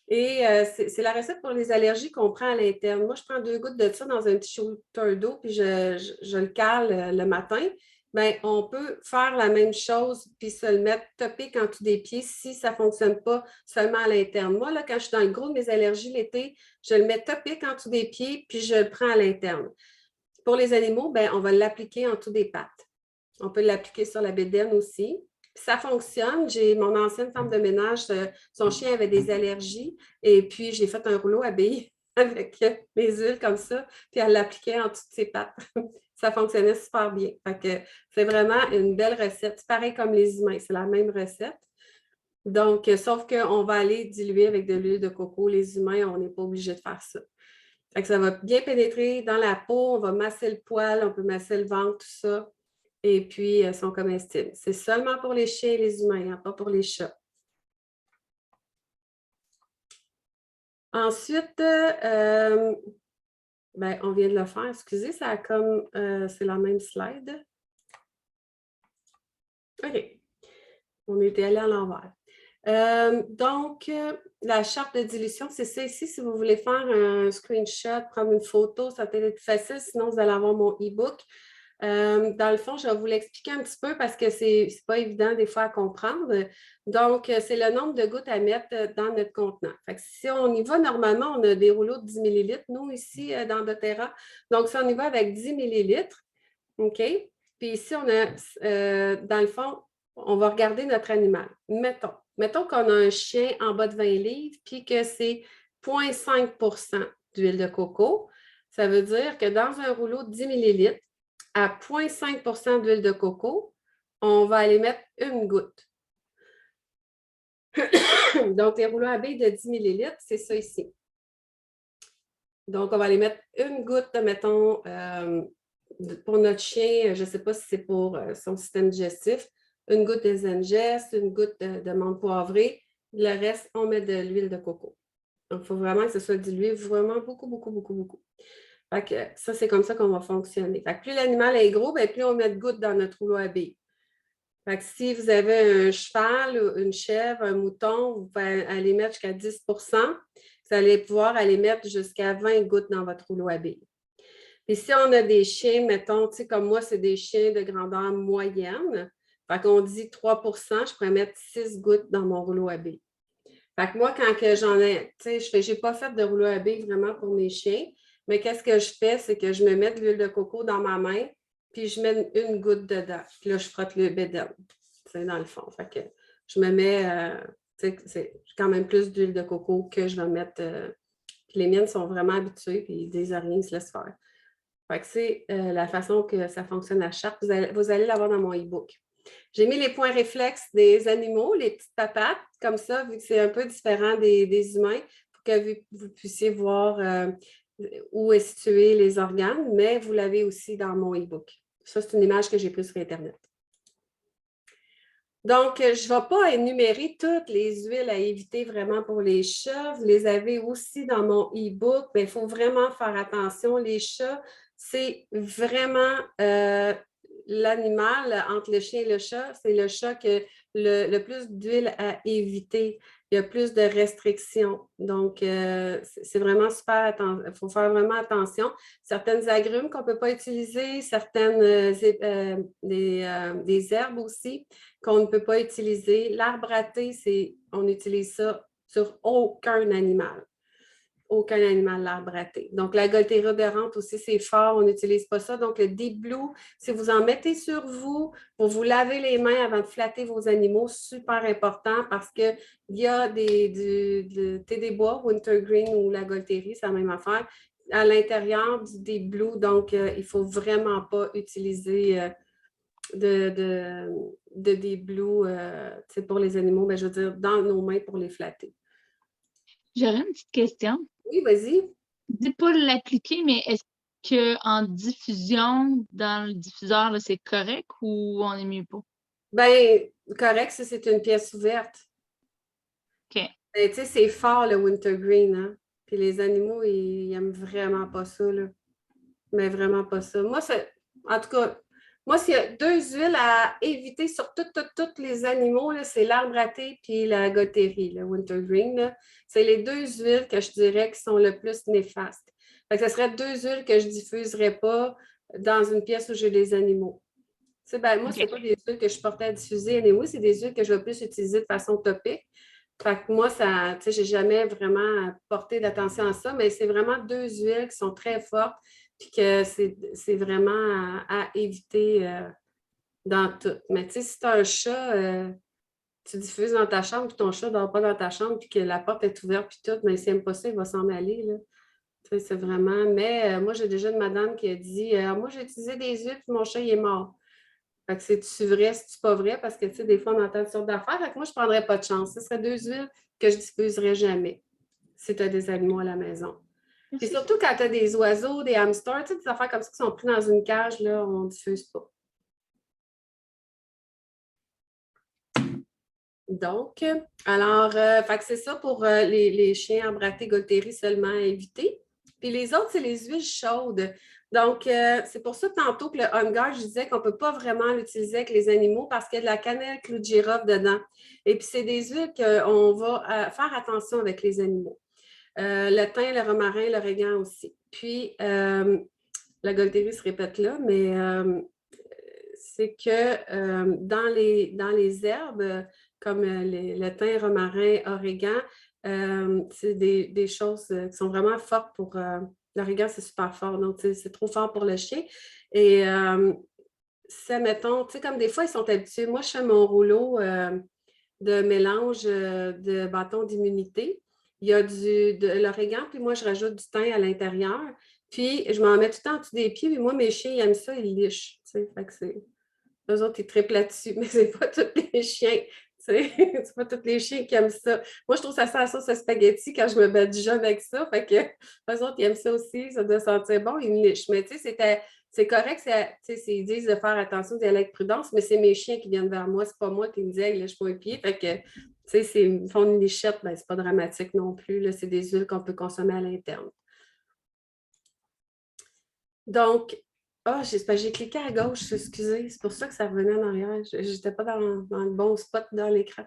Et c'est la recette pour les allergies qu'on prend à l'interne. Moi, je prends 2 gouttes de ça dans un petit shooter d'eau, puis je le cale le matin. Bien, on peut faire la même chose, puis se le mettre topique en dessous des pieds si ça ne fonctionne pas seulement à l'interne. Moi, là, quand je suis dans le gros de mes allergies l'été, je le mets topique en dessous des pieds, puis je le prends à l'interne. Pour les animaux, bien, on va l'appliquer en dessous des pattes. On peut l'appliquer sur la bédaine aussi. Ça fonctionne. J'ai mon ancienne femme de ménage, son chien avait des allergies et puis j'ai fait un rouleau à billes avec mes huiles comme ça, puis elle l'appliquait en dessous de ses pattes. Ça fonctionnait super bien. C'est vraiment une belle recette. C'est pareil comme les humains, c'est la même recette. Donc, sauf qu'on va aller diluer avec de l'huile de coco. Les humains, on n'est pas obligé de faire ça. Ça va bien pénétrer dans la peau, on va masser le poil, on peut masser le ventre, tout ça. Et puis, elles sont comestibles. C'est seulement pour les chiens et les humains, hein, pas pour les chats. Ensuite, on vient de le faire. Excusez, ça a comme c'est la même slide. OK. On était allé à l'envers. Donc, la charte de dilution, c'est ça ici. Si vous voulez faire un screenshot, prendre une photo, ça peut être facile. Sinon, vous allez avoir mon e-book. Dans le fond, je vais vous l'expliquer un petit peu parce que ce n'est pas évident des fois à comprendre. Donc, c'est le nombre de gouttes à mettre dans notre contenant. Fait que si on y va, normalement, on a des rouleaux de 10 ml, nous, ici, dans doTERRA. Donc, si on y va avec 10 ml, OK? Puis ici, on a, dans le fond, on va regarder notre animal. Mettons qu'on a un chien en bas de 20 livres, puis que c'est 0,5 % d'huile de coco. Ça veut dire que dans un rouleau de 10 ml, à 0,5 % d'huile de coco, on va aller mettre une goutte. Donc, les rouleaux à billes de 10 ml, c'est ça ici. Donc, on va aller mettre une goutte, mettons, pour notre chien, je ne sais pas si c'est pour son système digestif, une goutte de Zengest, une goutte de menthe poivrée. Le reste, on met de l'huile de coco. Donc, il faut vraiment que ce soit dilué vraiment beaucoup, beaucoup, beaucoup, beaucoup. Fait que ça, c'est comme ça qu'on va fonctionner. Fait que plus l'animal est gros, bien, plus on met de gouttes dans notre rouleau à billes. Fait que si vous avez un cheval, une chèvre, un mouton, vous pouvez aller mettre jusqu'à 10 %. Vous allez pouvoir aller mettre jusqu'à 20 gouttes dans votre rouleau à billes. Puis si on a des chiens, mettons, tu sais, comme moi, c'est des chiens de grandeur moyenne. Fait qu'on dit 3 % je pourrais mettre 6 gouttes dans mon rouleau à billes. Fait que moi, quand j'en ai, tu sais, je n'ai pas fait de rouleau à billes vraiment pour mes chiens, mais qu'est-ce que je fais, c'est que je me mets de l'huile de coco dans ma main, puis je mets une goutte dedans. Puis là, je frotte le bédel, c'est dans le fond. Fait que je me mets, tu sais, c'est quand même plus d'huile de coco que je vais mettre. Puis les miennes sont vraiment habituées, puis ils disent rien, ils se laissent faire. Fait que c'est la façon que ça fonctionne à charte. Vous allez l'avoir dans mon e-book. J'ai mis les points réflexes des animaux, les petites patates, comme ça, vu que c'est un peu différent des humains, pour que vous puissiez voir où est situé les organes, mais vous l'avez aussi dans mon e-book. Ça, c'est une image que j'ai prise sur Internet. Donc, je ne vais pas énumérer toutes les huiles à éviter vraiment pour les chats. Vous les avez aussi dans mon e-book, mais il faut vraiment faire attention. Les chats, c'est vraiment l'animal, entre le chien et le chat, c'est le chat que le plus d'huile à éviter. Il y a plus de restrictions. Donc, c'est vraiment super. Il faut faire vraiment attention. Certaines agrumes qu'on ne peut pas utiliser, certaines des herbes aussi qu'on ne peut pas utiliser. L'arbre à thé, on utilise ça sur aucun animal. Aucun animal l'arbre à thé. Donc, la Gualteria odorante aussi, c'est fort, on n'utilise pas ça. Donc, le Deep Blue, si vous en mettez sur vous, pour vous laver les mains avant de flatter vos animaux, super important parce qu'il y a du thé des bois, Wintergreen ou la Gualteria, c'est la même affaire, à l'intérieur du Deep Blue. Donc, il ne faut vraiment pas utiliser de Deep Blue pour les animaux, mais je veux dire, dans nos mains pour les flatter. J'aurais une petite question. Oui, vas-y. Dis pas l'appliquer, mais est-ce qu'en diffusion, dans le diffuseur, là, c'est correct ou on est mieux pas? Bien, correct, ça, c'est une pièce ouverte. OK. Ben, tu sais, c'est fort, le Wintergreen, hein? Puis les animaux, ils aiment vraiment pas ça, là. Mais vraiment pas ça. Moi, en tout cas, moi, s'il y a deux huiles à éviter sur tous les animaux, c'est l'arbre à thé puis la Gualteria, le Wintergreen, là. C'est les deux huiles que je dirais qui sont le plus néfastes. Fait que ce serait deux huiles que je ne diffuserais pas dans une pièce où j'ai des animaux. Tu sais, ben, moi, OK. ce n'est pas des huiles que je portais à diffuser. Anyway, c'est des huiles que je vais plus utiliser de façon topique. Fait que moi, ça, tu sais, j'ai jamais vraiment porté d'attention à ça, mais c'est vraiment deux huiles qui sont très fortes, puis que c'est vraiment à éviter dans tout. Mais tu sais, si tu as un chat, tu diffuses dans ta chambre, puis ton chat ne dort pas dans ta chambre, puis que la porte est ouverte, puis tout, mais s'il n'aime pas ça, il va s'en aller, là. Tu sais, c'est vraiment... Mais moi, j'ai déjà une madame qui a dit moi, j'ai utilisé des huiles, puis mon chat, il est mort. Fait que c'est-tu vrai, c'est-tu pas vrai? Parce que, tu sais, des fois, on entend toutes sortes d'affaires. Fait que moi, je ne prendrais pas de chance. Ce serait deux huiles que je ne diffuserais jamais si tu as des animaux à la maison. Puis Merci. surtout quand tu as des oiseaux, des hamsters, tu sais, des affaires comme ça qui sont pris dans une cage, là, on ne diffuse pas. Donc, alors, fait que c'est ça pour les chiens embrâtés, Gualteria seulement à éviter. Puis les autres, c'est les huiles chaudes. Donc, c'est pour ça tantôt que le On Guard, je disais qu'on ne peut pas vraiment l'utiliser avec les animaux parce qu'il y a de la cannelle clou de girofle dedans. Et puis, c'est des huiles qu'on va faire attention avec les animaux. Le thym, le romarin, l'origan aussi. Puis, la Gualteria se répète là, mais c'est que dans les herbes, comme le thym, romarin, origan, c'est des choses qui sont vraiment fortes pour... l'origan, c'est super fort, donc c'est trop fort pour le chien. Et ça, mettons, tu sais, comme des fois, ils sont habitués. Moi, je fais mon rouleau de mélange de bâtons d'immunité. Il y a de l'origan, puis moi, je rajoute du thym à l'intérieur. Puis, je m'en mets tout le temps en dessous des pieds, puis moi, mes chiens, ils aiment ça, ils lichent. Tu sais, fait que c'est... Eux autres, ils triplent là-dessus, mais c'est pas tous les chiens. C'est pas tous les chiens qui aiment ça. Moi, je trouve ça sent la sauce à spaghetti quand je me badigeonne avec ça. Fait que eux autres, ils aiment ça aussi. Ça doit sentir bon, ils me lichent. Mais tu sais, c'est correct, ils disent de faire attention, d'y aller avec prudence, mais c'est mes chiens qui viennent vers moi. C'est pas moi qui me dis, hey, lèche-moi un pied. Fait que, tu sais, ils font une lichette, ben, c'est pas dramatique non plus. Là, c'est des huiles qu'on peut consommer à l'interne. Donc, j'ai cliqué à gauche, excusez, c'est pour ça que ça revenait en arrière. Je n'étais pas dans le bon spot dans l'écran.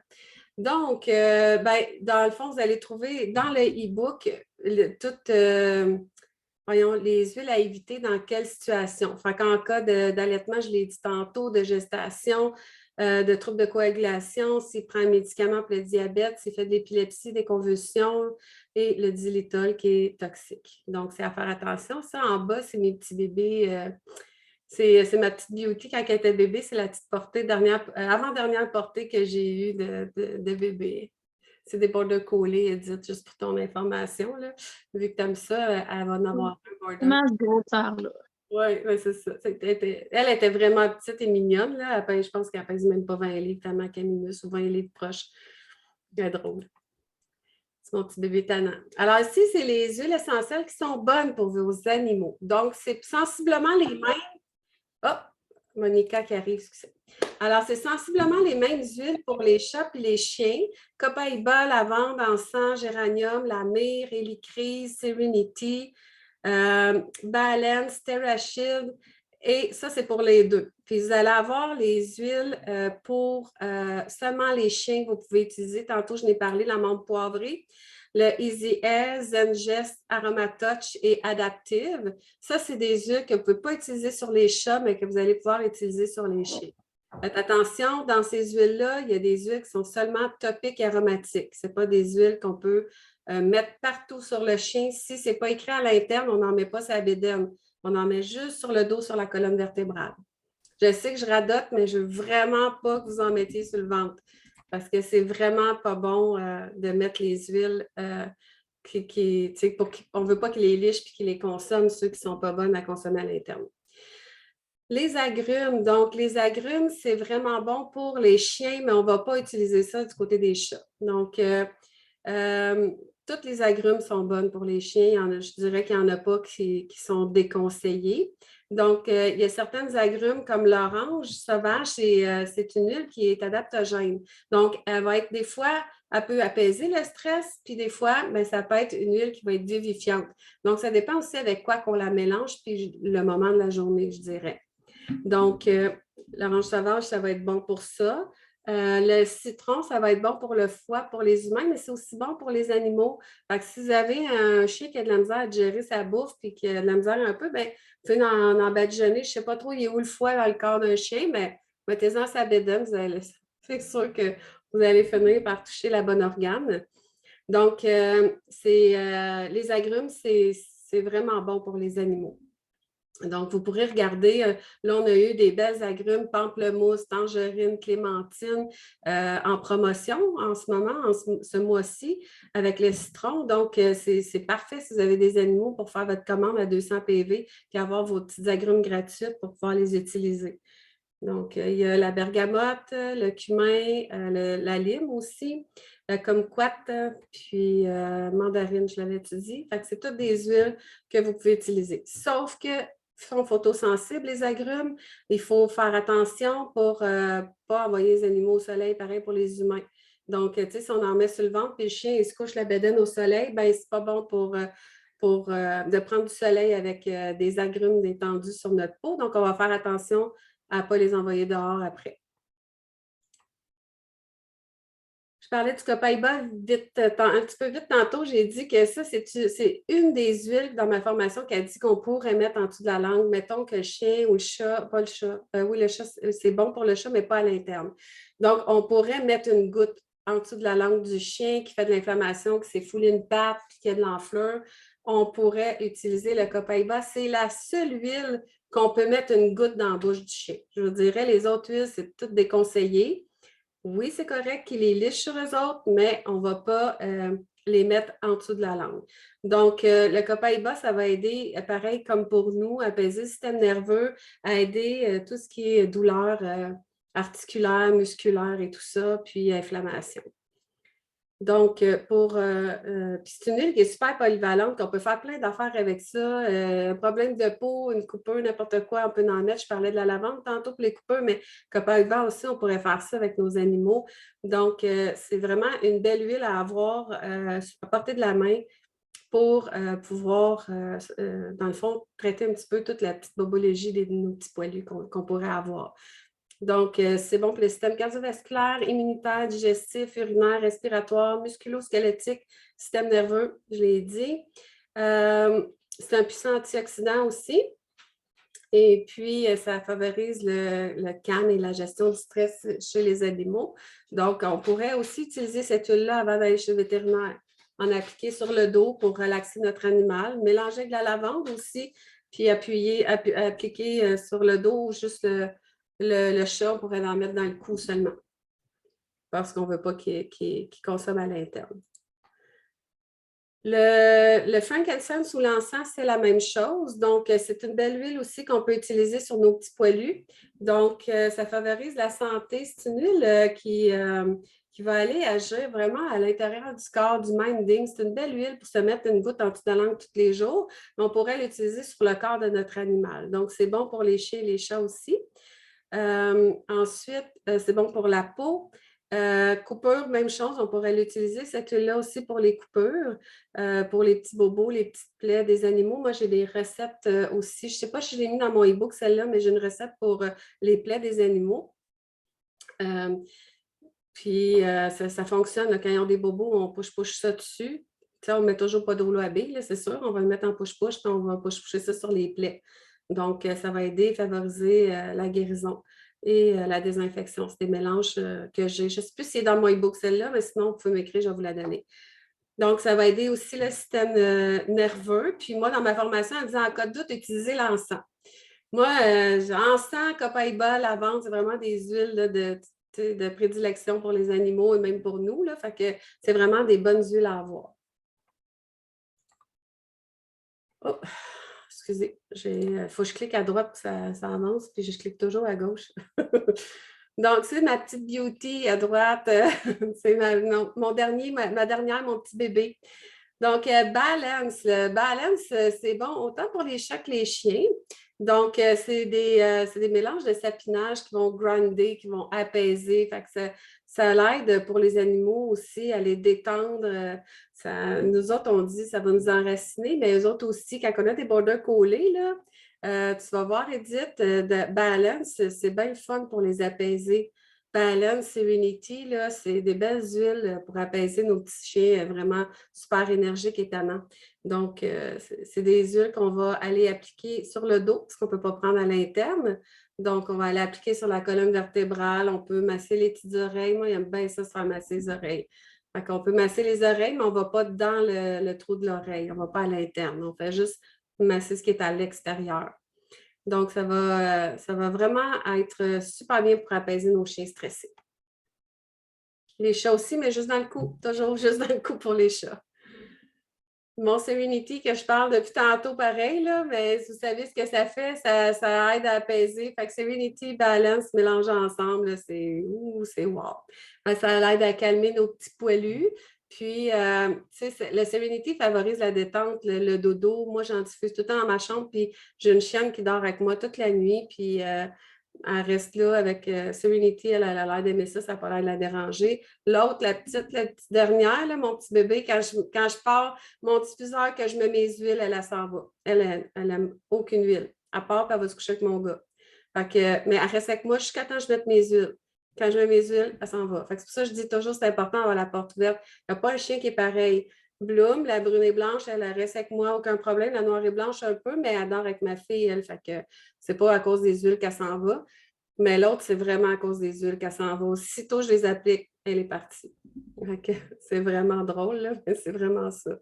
Donc, dans le fond, vous allez trouver dans le e-book toutes les huiles à éviter dans quelle situation. Fait qu'en cas d'allaitement, je l'ai dit tantôt, de gestation, de troubles de coagulation, s'il prend un médicament pour le diabète, s'il fait de l'épilepsie, des convulsions, et le xylitol qui est toxique. Donc, c'est à faire attention. Ça, en bas, c'est mes petits bébés. C'est ma petite Beauty quand elle était bébé. C'est la petite portée, avant-dernière portée que j'ai eue de bébé. C'est des border collés, Edith, juste pour ton information. Là. Vu que tu aimes ça, elle va en avoir un border. Comment ce grosseur-là? Oui, c'est ça. Elle était vraiment petite et mignonne. Là. Je pense qu'elle pèse même pas 20 livres, tellement qu'elle minus ou 20 livres proches. C'est drôle. C'est mon petit bébé tannant. Alors ici, c'est les huiles essentielles qui sont bonnes pour vos animaux. Donc, c'est sensiblement les mêmes. Oh, Monica qui arrive, excusez. Alors, c'est sensiblement les mêmes huiles pour les chats et les chiens. Copaiba, lavande, encens, géranium, la myrrhe, hélicrise, Serenity, baleine, stérachide Et ça, c'est pour les deux. Puis vous allez avoir les huiles pour seulement les chiens que vous pouvez utiliser. Tantôt, je n'ai parlé, la menthe poivrée, le Easy Air, Zengest, Aromatouch et Adaptive. Ça, c'est des huiles que vous ne pouvez pas utiliser sur les chats, mais que vous allez pouvoir utiliser sur les chiens. Faites attention, dans ces huiles-là, il y a des huiles qui sont seulement topiques et aromatiques. Ce n'est pas des huiles qu'on peut mettre partout sur le chien. Si ce n'est pas écrit à l'interne, on n'en met pas sa bédaine. On en met juste sur le dos, sur la colonne vertébrale. Je sais que je radote, mais je ne veux vraiment pas que vous en mettiez sur le ventre parce que c'est vraiment pas bon de mettre les huiles on ne veut pas qu'ils les lichent et qu'ils les consomment, ceux qui ne sont pas bonnes à consommer à l'interne. Les agrumes. Donc, les agrumes, c'est vraiment bon pour les chiens, mais on ne va pas utiliser ça du côté des chats. Donc, toutes les agrumes sont bonnes pour les chiens. Je dirais qu'il n'y en a pas qui sont déconseillés. Donc, il y a certaines agrumes comme l'orange sauvage, c'est une huile qui est adaptogène. Donc, elle va être des fois, elle peut apaiser le stress, puis des fois, bien, ça peut être une huile qui va être vivifiante. Donc, ça dépend aussi avec quoi qu'on la mélange, puis le moment de la journée, je dirais. Donc, l'orange sauvage, ça va être bon pour ça. Le citron, ça va être bon pour le foie, pour les humains, mais c'est aussi bon pour les animaux. Fait que si vous avez un chien qui a de la misère à gérer sa bouffe et qui a de la misère un peu, bien, vous pouvez en badigeonner. Je ne sais pas trop, il est où le foie dans le corps d'un chien, mais mettez-en sa bédaine, c'est sûr que vous allez finir par toucher la bonne organe. Donc, les agrumes, c'est vraiment bon pour les animaux. Donc, vous pourrez regarder, là, on a eu des belles agrumes, pamplemousse, tangerine, clémentine en promotion en ce moment, ce mois-ci, avec le citron. Donc, c'est parfait si vous avez des animaux pour faire votre commande à 200 PV et avoir vos petites agrumes gratuites pour pouvoir les utiliser. Donc, il y a la bergamote, le cumin, la lime aussi, kumquat, puis mandarine, je l'avais dit. Fait que c'est toutes des huiles que vous pouvez utiliser. Sauf que sont photosensibles, les agrumes. Il faut faire attention pour ne pas envoyer les animaux au soleil, pareil pour les humains. Donc, tu sais, si on en met sur le ventre et le chien il se couche la bédaine au soleil, bien, c'est pas bon de prendre du soleil avec des agrumes détendus sur notre peau. Donc, on va faire attention à ne pas les envoyer dehors après. Je parlais du copaïba un petit peu vite tantôt. J'ai dit que ça, c'est une des huiles dans ma formation qui a dit qu'on pourrait mettre en dessous de la langue. Mettons que le chien ou le chat, pas le chat. Oui, le chat, c'est bon pour le chat, mais pas à l'interne. Donc, on pourrait mettre une goutte en dessous de la langue du chien qui fait de l'inflammation, qui s'est foulé une patte, qui a de l'enflure. On pourrait utiliser le copaïba. C'est la seule huile qu'on peut mettre une goutte dans la bouche du chien. Je vous dirais, les autres huiles, c'est toutes déconseillé. Oui, c'est correct qu'ils les lichent sur eux autres, mais on ne va pas les mettre en dessous de la langue. Donc, le copaïba, ça va aider, pareil comme pour nous, à apaiser le système nerveux, à aider tout ce qui est douleur articulaire, musculaire et tout ça, puis inflammation. Donc, puis c'est une huile qui est super polyvalente, qu'on peut faire plein d'affaires avec ça. Un problème de peau, une coupure, n'importe quoi, on peut en mettre. Je parlais de la lavande tantôt pour les coupures, mais copaïba aussi, on pourrait faire ça avec nos animaux. Donc, c'est vraiment une belle huile à avoir à portée de la main pour pouvoir, dans le fond, traiter un petit peu toute la petite bobologie de nos petits poilus qu'on pourrait avoir. Donc, c'est bon pour le système cardiovasculaire, immunitaire, digestif, urinaire, respiratoire, musculo-squelettique, système nerveux, je l'ai dit. C'est un puissant antioxydant aussi. Et puis, ça favorise le calme et la gestion du stress chez les animaux. Donc, on pourrait aussi utiliser cette huile-là avant d'aller chez le vétérinaire, en appliquer sur le dos pour relaxer notre animal, mélanger avec de la lavande aussi, puis appliquer sur le dos ou juste le chat, on pourrait en mettre dans le cou seulement parce qu'on ne veut pas qu'il consomme à l'interne. Le frankincense ou l'encens, c'est la même chose. Donc, c'est une belle huile aussi qu'on peut utiliser sur nos petits poilus. Donc, ça favorise la santé. C'est une huile qui va aller agir vraiment à l'intérieur du corps, du minding. C'est une belle huile pour se mettre une goutte en dessous de la langue tous les jours. Mais on pourrait l'utiliser sur le corps de notre animal. Donc, c'est bon pour les chiens et les chats aussi. Ensuite, c'est bon pour la peau. Coupure, même chose, on pourrait l'utiliser, cette huile-là aussi pour les coupures, pour les petits bobos, les petites plaies des animaux. Moi, j'ai des recettes aussi. Je ne sais pas si je l'ai mis dans mon e-book, celle-là, mais j'ai une recette pour les plaies des animaux. Puis, ça fonctionne. Là, quand ils ont des bobos, on push ça dessus. On ne met toujours pas de rouleau à billes, c'est sûr. On va le mettre en push-push, puis on va push-pusher ça sur les plaies. Donc, ça va aider, favoriser la guérison et la désinfection. C'est des mélanges que j'ai. Je ne sais plus si c'est dans mon e-book celle-là, mais sinon, vous pouvez m'écrire, je vais vous la donner. Donc, ça va aider aussi le système nerveux. Puis moi, dans ma formation, elle disait en cas de doute, utilisez l'encens. Moi, encens, copaïba, lavande, c'est vraiment des huiles là, de prédilection pour les animaux et même pour nous. Là. Fait que c'est vraiment des bonnes huiles à avoir. Oh, excusez, il faut que je clique à droite pour que ça avance, puis je clique toujours à gauche. Donc, c'est ma petite beauty à droite. C'est mon dernière, mon petit bébé. Donc, Balance. Le Balance, c'est bon autant pour les chats que les chiens. Donc, c'est des mélanges de sapinage qui vont grinder, qui vont apaiser. Fait que ça l'aide pour les animaux aussi à les détendre. Nous autres, on dit ça va nous enraciner, mais eux autres aussi, quand on a des border collés, là, tu vas voir, Edith, de Balance, c'est bien le fun pour les apaiser. Balance, Serenity, là, c'est des belles huiles pour apaiser nos petits chiens vraiment super énergiques et tannants. Donc, c'est des huiles qu'on va aller appliquer sur le dos, parce qu'on ne peut pas prendre à l'interne. Donc, on va aller appliquer sur la colonne vertébrale. On peut masser les petites oreilles. Moi, j'aime bien ça, se faire masser les oreilles. Fait qu'on peut masser les oreilles, mais on ne va pas dans le trou de l'oreille. On ne va pas à l'interne. On fait juste masser ce qui est à l'extérieur. Donc, ça va vraiment être super bien pour apaiser nos chiens stressés. Les chats aussi, mais juste dans le cou. Toujours juste dans le cou pour les chats. Mon Serenity que je parle depuis tantôt, pareil, là, mais vous savez ce que ça fait, ça aide à apaiser. Fait que Serenity, Balance, mélangés ensemble, c'est wow. Ça aide à calmer nos petits poilus. Puis, le Serenity favorise la détente, le dodo. Moi, j'en diffuse tout le temps dans ma chambre, puis j'ai une chienne qui dort avec moi toute la nuit, puis elle reste là avec Serenity, elle a l'air d'aimer ça, ça n'a pas l'air de la déranger. L'autre, la petite dernière, là, mon petit bébé, quand je pars, mon diffuseur, que je mets mes huiles, elle s'en va. Elle n'aime aucune huile. À part, puis elle va se coucher avec mon gars. Mais elle reste avec moi jusqu'à temps que je mette mes huiles. Quand je mets mes huiles, elle s'en va. C'est pour ça que je dis toujours, c'est important d'avoir la porte ouverte. Il n'y a pas un chien qui est pareil. Bloom, la brune et blanche, elle reste avec moi, aucun problème. La noire et blanche un peu, mais elle dort avec ma fille, elle. Fait que c'est pas à cause des huiles qu'elle s'en va. Mais l'autre, c'est vraiment à cause des huiles qu'elle s'en va. Aussitôt je les applique, elle est partie. C'est vraiment drôle, là, mais c'est vraiment ça.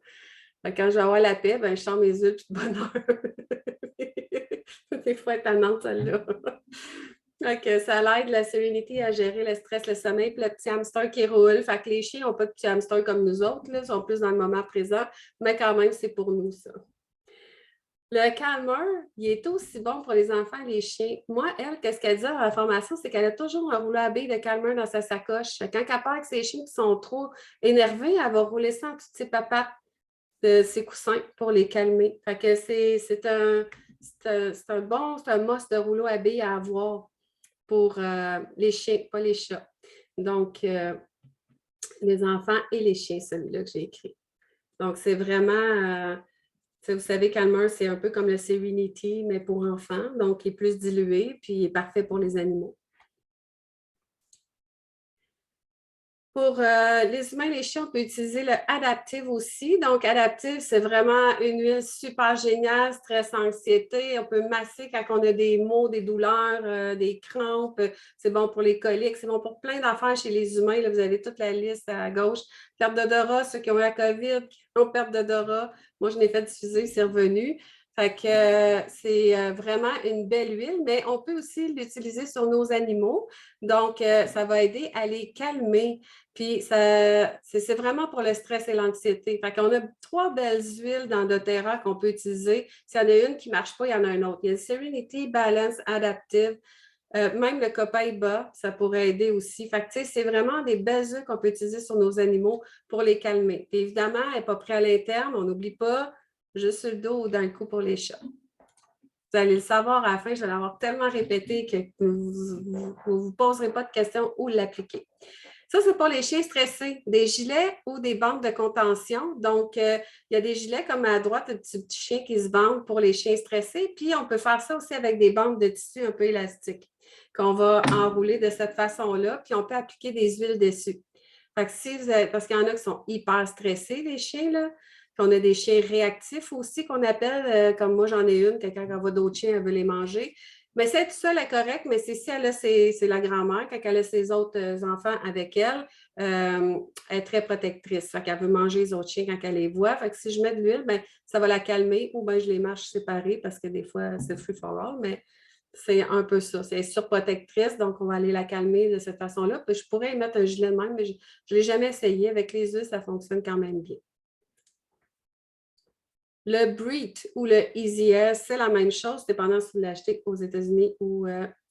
Quand je vais avoir la paix, je sors mes huiles de bonne heure. Des fois, étonnante, celle-là. Ça l'aide, la Serenity, à gérer le stress, le sommeil, puis le petit hamster qui roule. Fait que les chiens n'ont pas de petit hamster comme nous autres, là, ils sont plus dans le moment présent, mais quand même, c'est pour nous, ça. Le calmer, il est aussi bon pour les enfants et les chiens. Moi, elle, qu'est-ce qu'elle dit à la formation, c'est qu'elle a toujours un rouleau à billes de calmer dans sa sacoche. Quand elle part avec ses chiens qui sont trop énervés, elle va rouler ça en toutes ses papates de ses coussins pour les calmer. Fait que c'est un must de rouleau à billes à avoir pour les chiens, pas les chats. Donc, les enfants et les chiens, celui-là que j'ai écrit. Donc, c'est vraiment, vous savez, Calmer, c'est un peu comme le Serenity, mais pour enfants. Donc, il est plus dilué, puis il est parfait pour les animaux. Pour les humains et les chiens, on peut utiliser le Adaptive aussi. Donc, Adaptive, c'est vraiment une huile super géniale, stress, anxiété. On peut masser quand on a des maux, des douleurs, des crampes. C'est bon pour les coliques. C'est bon pour plein d'affaires chez les humains. Là, vous avez toute la liste à gauche. Perte d'odorat, ceux qui ont la COVID, qui ont perte d'odorat. Moi, je l'ai fait diffuser, c'est revenu. Fait que c'est vraiment une belle huile, mais on peut aussi l'utiliser sur nos animaux. Donc, ça va aider à les calmer. Puis, c'est vraiment pour le stress et l'anxiété. Fait qu'on a 3 belles huiles dans doTERRA qu'on peut utiliser. S'il y en a une qui ne marche pas, il y en a une autre. Il y a le Serenity, Balance, Adaptive. Même le Copaiba, ça pourrait aider aussi. Fait que, c'est vraiment des belles huiles qu'on peut utiliser sur nos animaux pour les calmer. Puis, évidemment, elle n'est pas prête à l'interne. On n'oublie pas juste sur le dos ou dans le cou pour les chats. Vous allez le savoir à la fin, je vais l'avoir tellement répété que vous ne vous poserez pas de questions où l'appliquer. Ça, c'est pour les chiens stressés. Des gilets ou des bandes de contention. Donc, il y a des gilets comme à droite, un petit chien qui se vendent pour les chiens stressés. Puis, on peut faire ça aussi avec des bandes de tissu un peu élastiques qu'on va enrouler de cette façon-là. Puis, on peut appliquer des huiles dessus. Fait que si vous avez, parce qu'il y en a qui sont hyper stressés, les chiens, là. Puis on a des chiens réactifs aussi qu'on appelle, comme moi, j'en ai une, que quand elle voit d'autres chiens, elle veut les manger. Mais c'est tout seul est correct, mais c'est si elle a c'est la grand-mère, quand elle a ses autres enfants avec elle, elle est très protectrice. Fait qu'elle veut manger les autres chiens quand elle les voit. Fait que si je mets de l'huile, ben, ça va la calmer ou bien je les marche séparés parce que des fois, c'est free for all, mais c'est un peu ça. C'est surprotectrice, donc on va aller la calmer de cette façon-là. Puis je pourrais y mettre un gilet de même, mais je ne l'ai jamais essayé. Avec les huiles, ça fonctionne quand même bien. Le Breed ou le Easy Air, c'est la même chose, dépendant si vous l'achetez aux États-Unis ou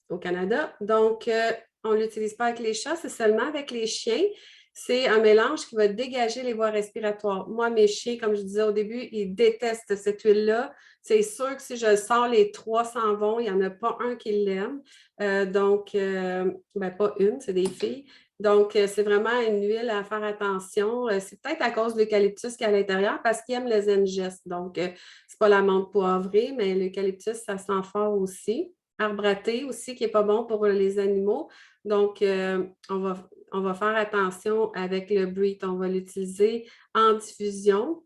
au Canada. Donc, on ne l'utilise pas avec les chats, c'est seulement avec les chiens. C'est un mélange qui va dégager les voies respiratoires. Moi, mes chiens, comme je disais au début, ils détestent cette huile-là. C'est sûr que si je sors, les 3 s'en vont. Il n'y en a pas un qui l'aime. Donc, ben, pas une, c'est des filles. Donc, c'est vraiment une huile à faire attention. C'est peut-être à cause de l'eucalyptus qui est à l'intérieur parce qu'ils aiment le zengest. Donc, ce n'est pas la menthe poivrée, mais l'eucalyptus, ça sent fort aussi. Arbre à thé aussi, qui n'est pas bon pour les animaux. Donc, on va faire attention avec le Breed. On va l'utiliser en diffusion.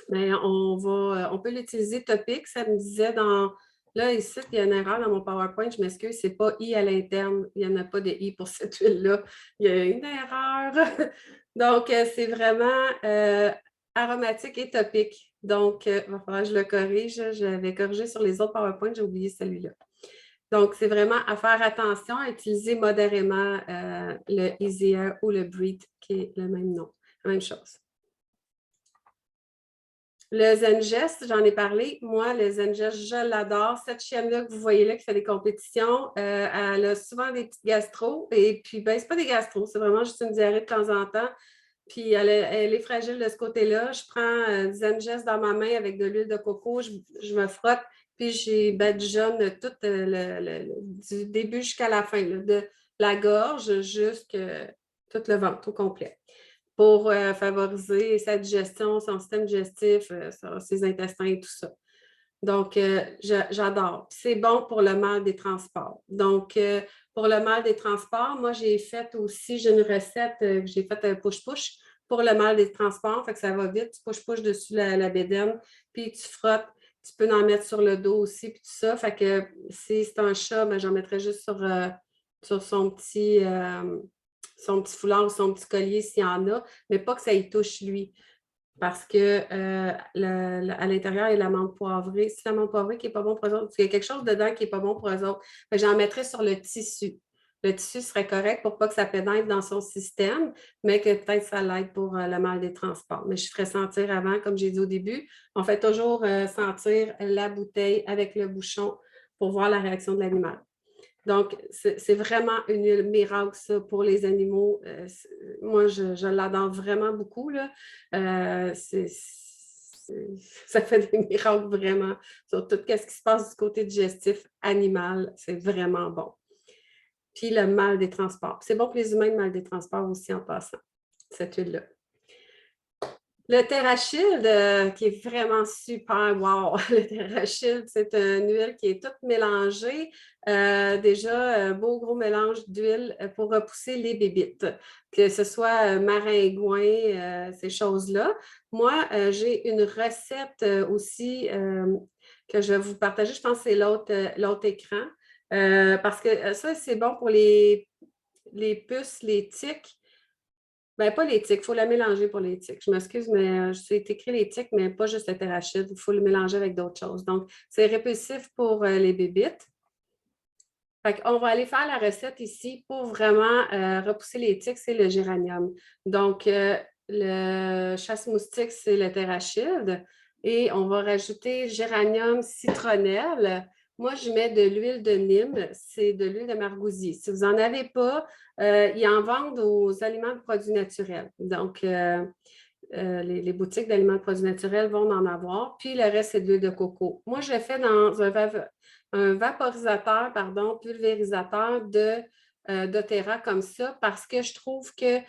Mais on peut l'utiliser topique. Ça me disait dans... Là, ici, il y a une erreur dans mon PowerPoint. Je m'excuse, ce n'est pas I à l'interne. Il n'y en a pas de I pour cette huile-là. Il y a une erreur. Donc, c'est vraiment aromatique et topique. Donc, il va falloir que je le corrige. J'avais corrigé sur les autres PowerPoints. J'ai oublié celui-là. Donc, c'est vraiment à faire attention, à utiliser modérément le Easy Air ou le Breed, qui est le même nom, la même chose. Le Zengest, j'en ai parlé. Moi, le Zengest, je l'adore. Cette chienne-là que vous voyez là qui fait des compétitions, elle a souvent des petites gastro. Et puis, ben, c'est pas des gastro, c'est vraiment juste une diarrhée de temps en temps. Puis, elle est fragile de ce côté-là. Je prends Zengest dans ma main avec de l'huile de coco, je me frotte, puis j'ai badigeonne tout du début jusqu'à la fin, là, de la gorge jusqu'à tout le ventre au complet, pour favoriser sa digestion, son système digestif, ses intestins et tout ça. Donc, j'adore. C'est bon pour le mal des transports. Donc, pour le mal des transports, moi, j'ai une recette que j'ai faite un push-push pour le mal des transports. Fait que ça va vite. Tu push-push dessus la bédaine, puis tu frottes. Tu peux en mettre sur le dos aussi, puis tout ça. Fait que si c'est un chat, ben, j'en mettrais juste sur son petit foulard ou son petit collier s'il y en a, mais pas que ça y touche lui. Parce que à l'intérieur, il y a la menthe poivrée. C'est la menthe poivrée qui n'est pas bon pour eux autres. Il y a quelque chose dedans qui n'est pas bon pour eux autres. J'en mettrais sur le tissu. Le tissu serait correct pour pas que ça pénètre dans son système, mais que peut-être ça l'aide pour le mal des transports. Mais je ferais sentir avant, comme j'ai dit au début, on fait toujours sentir la bouteille avec le bouchon pour voir la réaction de l'animal. Donc, c'est vraiment une huile miracle, ça, pour les animaux. Moi, je l'adore vraiment beaucoup, là. Ça fait des miracles vraiment sur tout ce qui se passe du côté digestif animal. C'est vraiment bon. Puis le mal des transports. C'est bon pour les humains, le mal des transports aussi en passant, cette huile-là. Le TerraShield, qui est vraiment super, wow! Le TerraShield, c'est une huile qui est toute mélangée. Déjà, un beau gros mélange d'huile pour repousser les bébites, que ce soit maringouin, ces choses-là. Moi, j'ai une recette aussi que je vais vous partager. Je pense que c'est l'autre écran. Parce que ça, c'est bon pour les puces, les tiques. Bien, pas les tiques, il faut la mélanger pour les tiques. Je m'excuse, mais c'est écrit les tiques, mais pas juste le TerraShield. Il faut le mélanger avec d'autres choses. Donc, c'est répulsif pour les bébites. Fait qu'on va aller faire la recette ici pour vraiment repousser les tiques, c'est le géranium. Donc, le chasse-moustique, c'est le TerraShield. Et on va rajouter géranium citronnelle. Moi, je mets de l'huile de Nîmes, c'est de l'huile de margousier. Si vous n'en avez pas, ils en vendent aux aliments de produits naturels. Donc, les boutiques d'aliments de produits naturels vont en avoir. Puis, le reste, c'est de l'huile de coco. Moi, je le fais dans un vaporisateur, pulvérisateur de doTERRA comme ça parce que je trouve que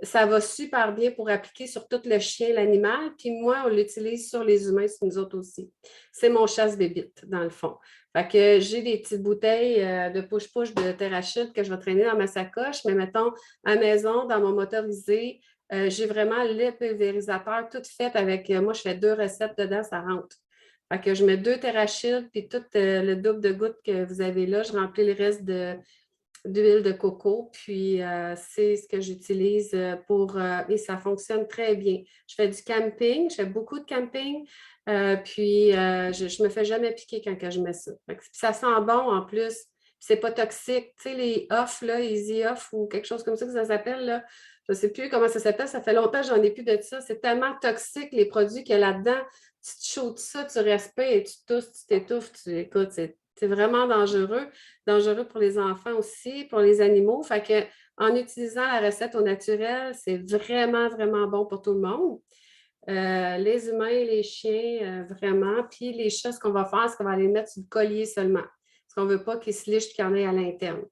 ça va super bien pour appliquer sur tout le chien, l'animal. Puis moi, on l'utilise sur les humains, c'est nous autres aussi. C'est mon chasse-bébite, dans le fond. Fait que j'ai des petites bouteilles de push-push de TerraShield que je vais traîner dans ma sacoche, mais mettons, à la maison, dans mon motorisé, j'ai vraiment le pulvérisateur tout fait avec, moi, je fais 2 recettes dedans, ça rentre. Fait que je mets 2 TerraShield, puis tout le double de gouttes que vous avez là, je remplis le reste d'huile de coco, puis c'est ce que j'utilise et ça fonctionne très bien. Je fais du camping, je fais beaucoup de camping, puis je ne me fais jamais piquer quand je mets ça. Ça sent bon en plus, c'est pas toxique. Tu sais, les off, là, Easy Off ou quelque chose comme ça que ça s'appelle, là, je ne sais plus comment ça s'appelle, ça fait longtemps que j'en ai plus de ça. C'est tellement toxique, les produits qu'il y a là-dedans. Tu te chaudes ça, tu respires et tu tousses, tu t'étouffes, écoutes, c'est vraiment dangereux pour les enfants aussi, pour les animaux. Fait que, en utilisant la recette au naturel, c'est vraiment, vraiment bon pour tout le monde. Les humains, les chiens, vraiment. Puis les chats, ce qu'on va faire, c'est qu'on va les mettre sur le collier seulement. Parce qu'on ne veut pas qu'ils se lichent et qu'il y en ait à l'interne.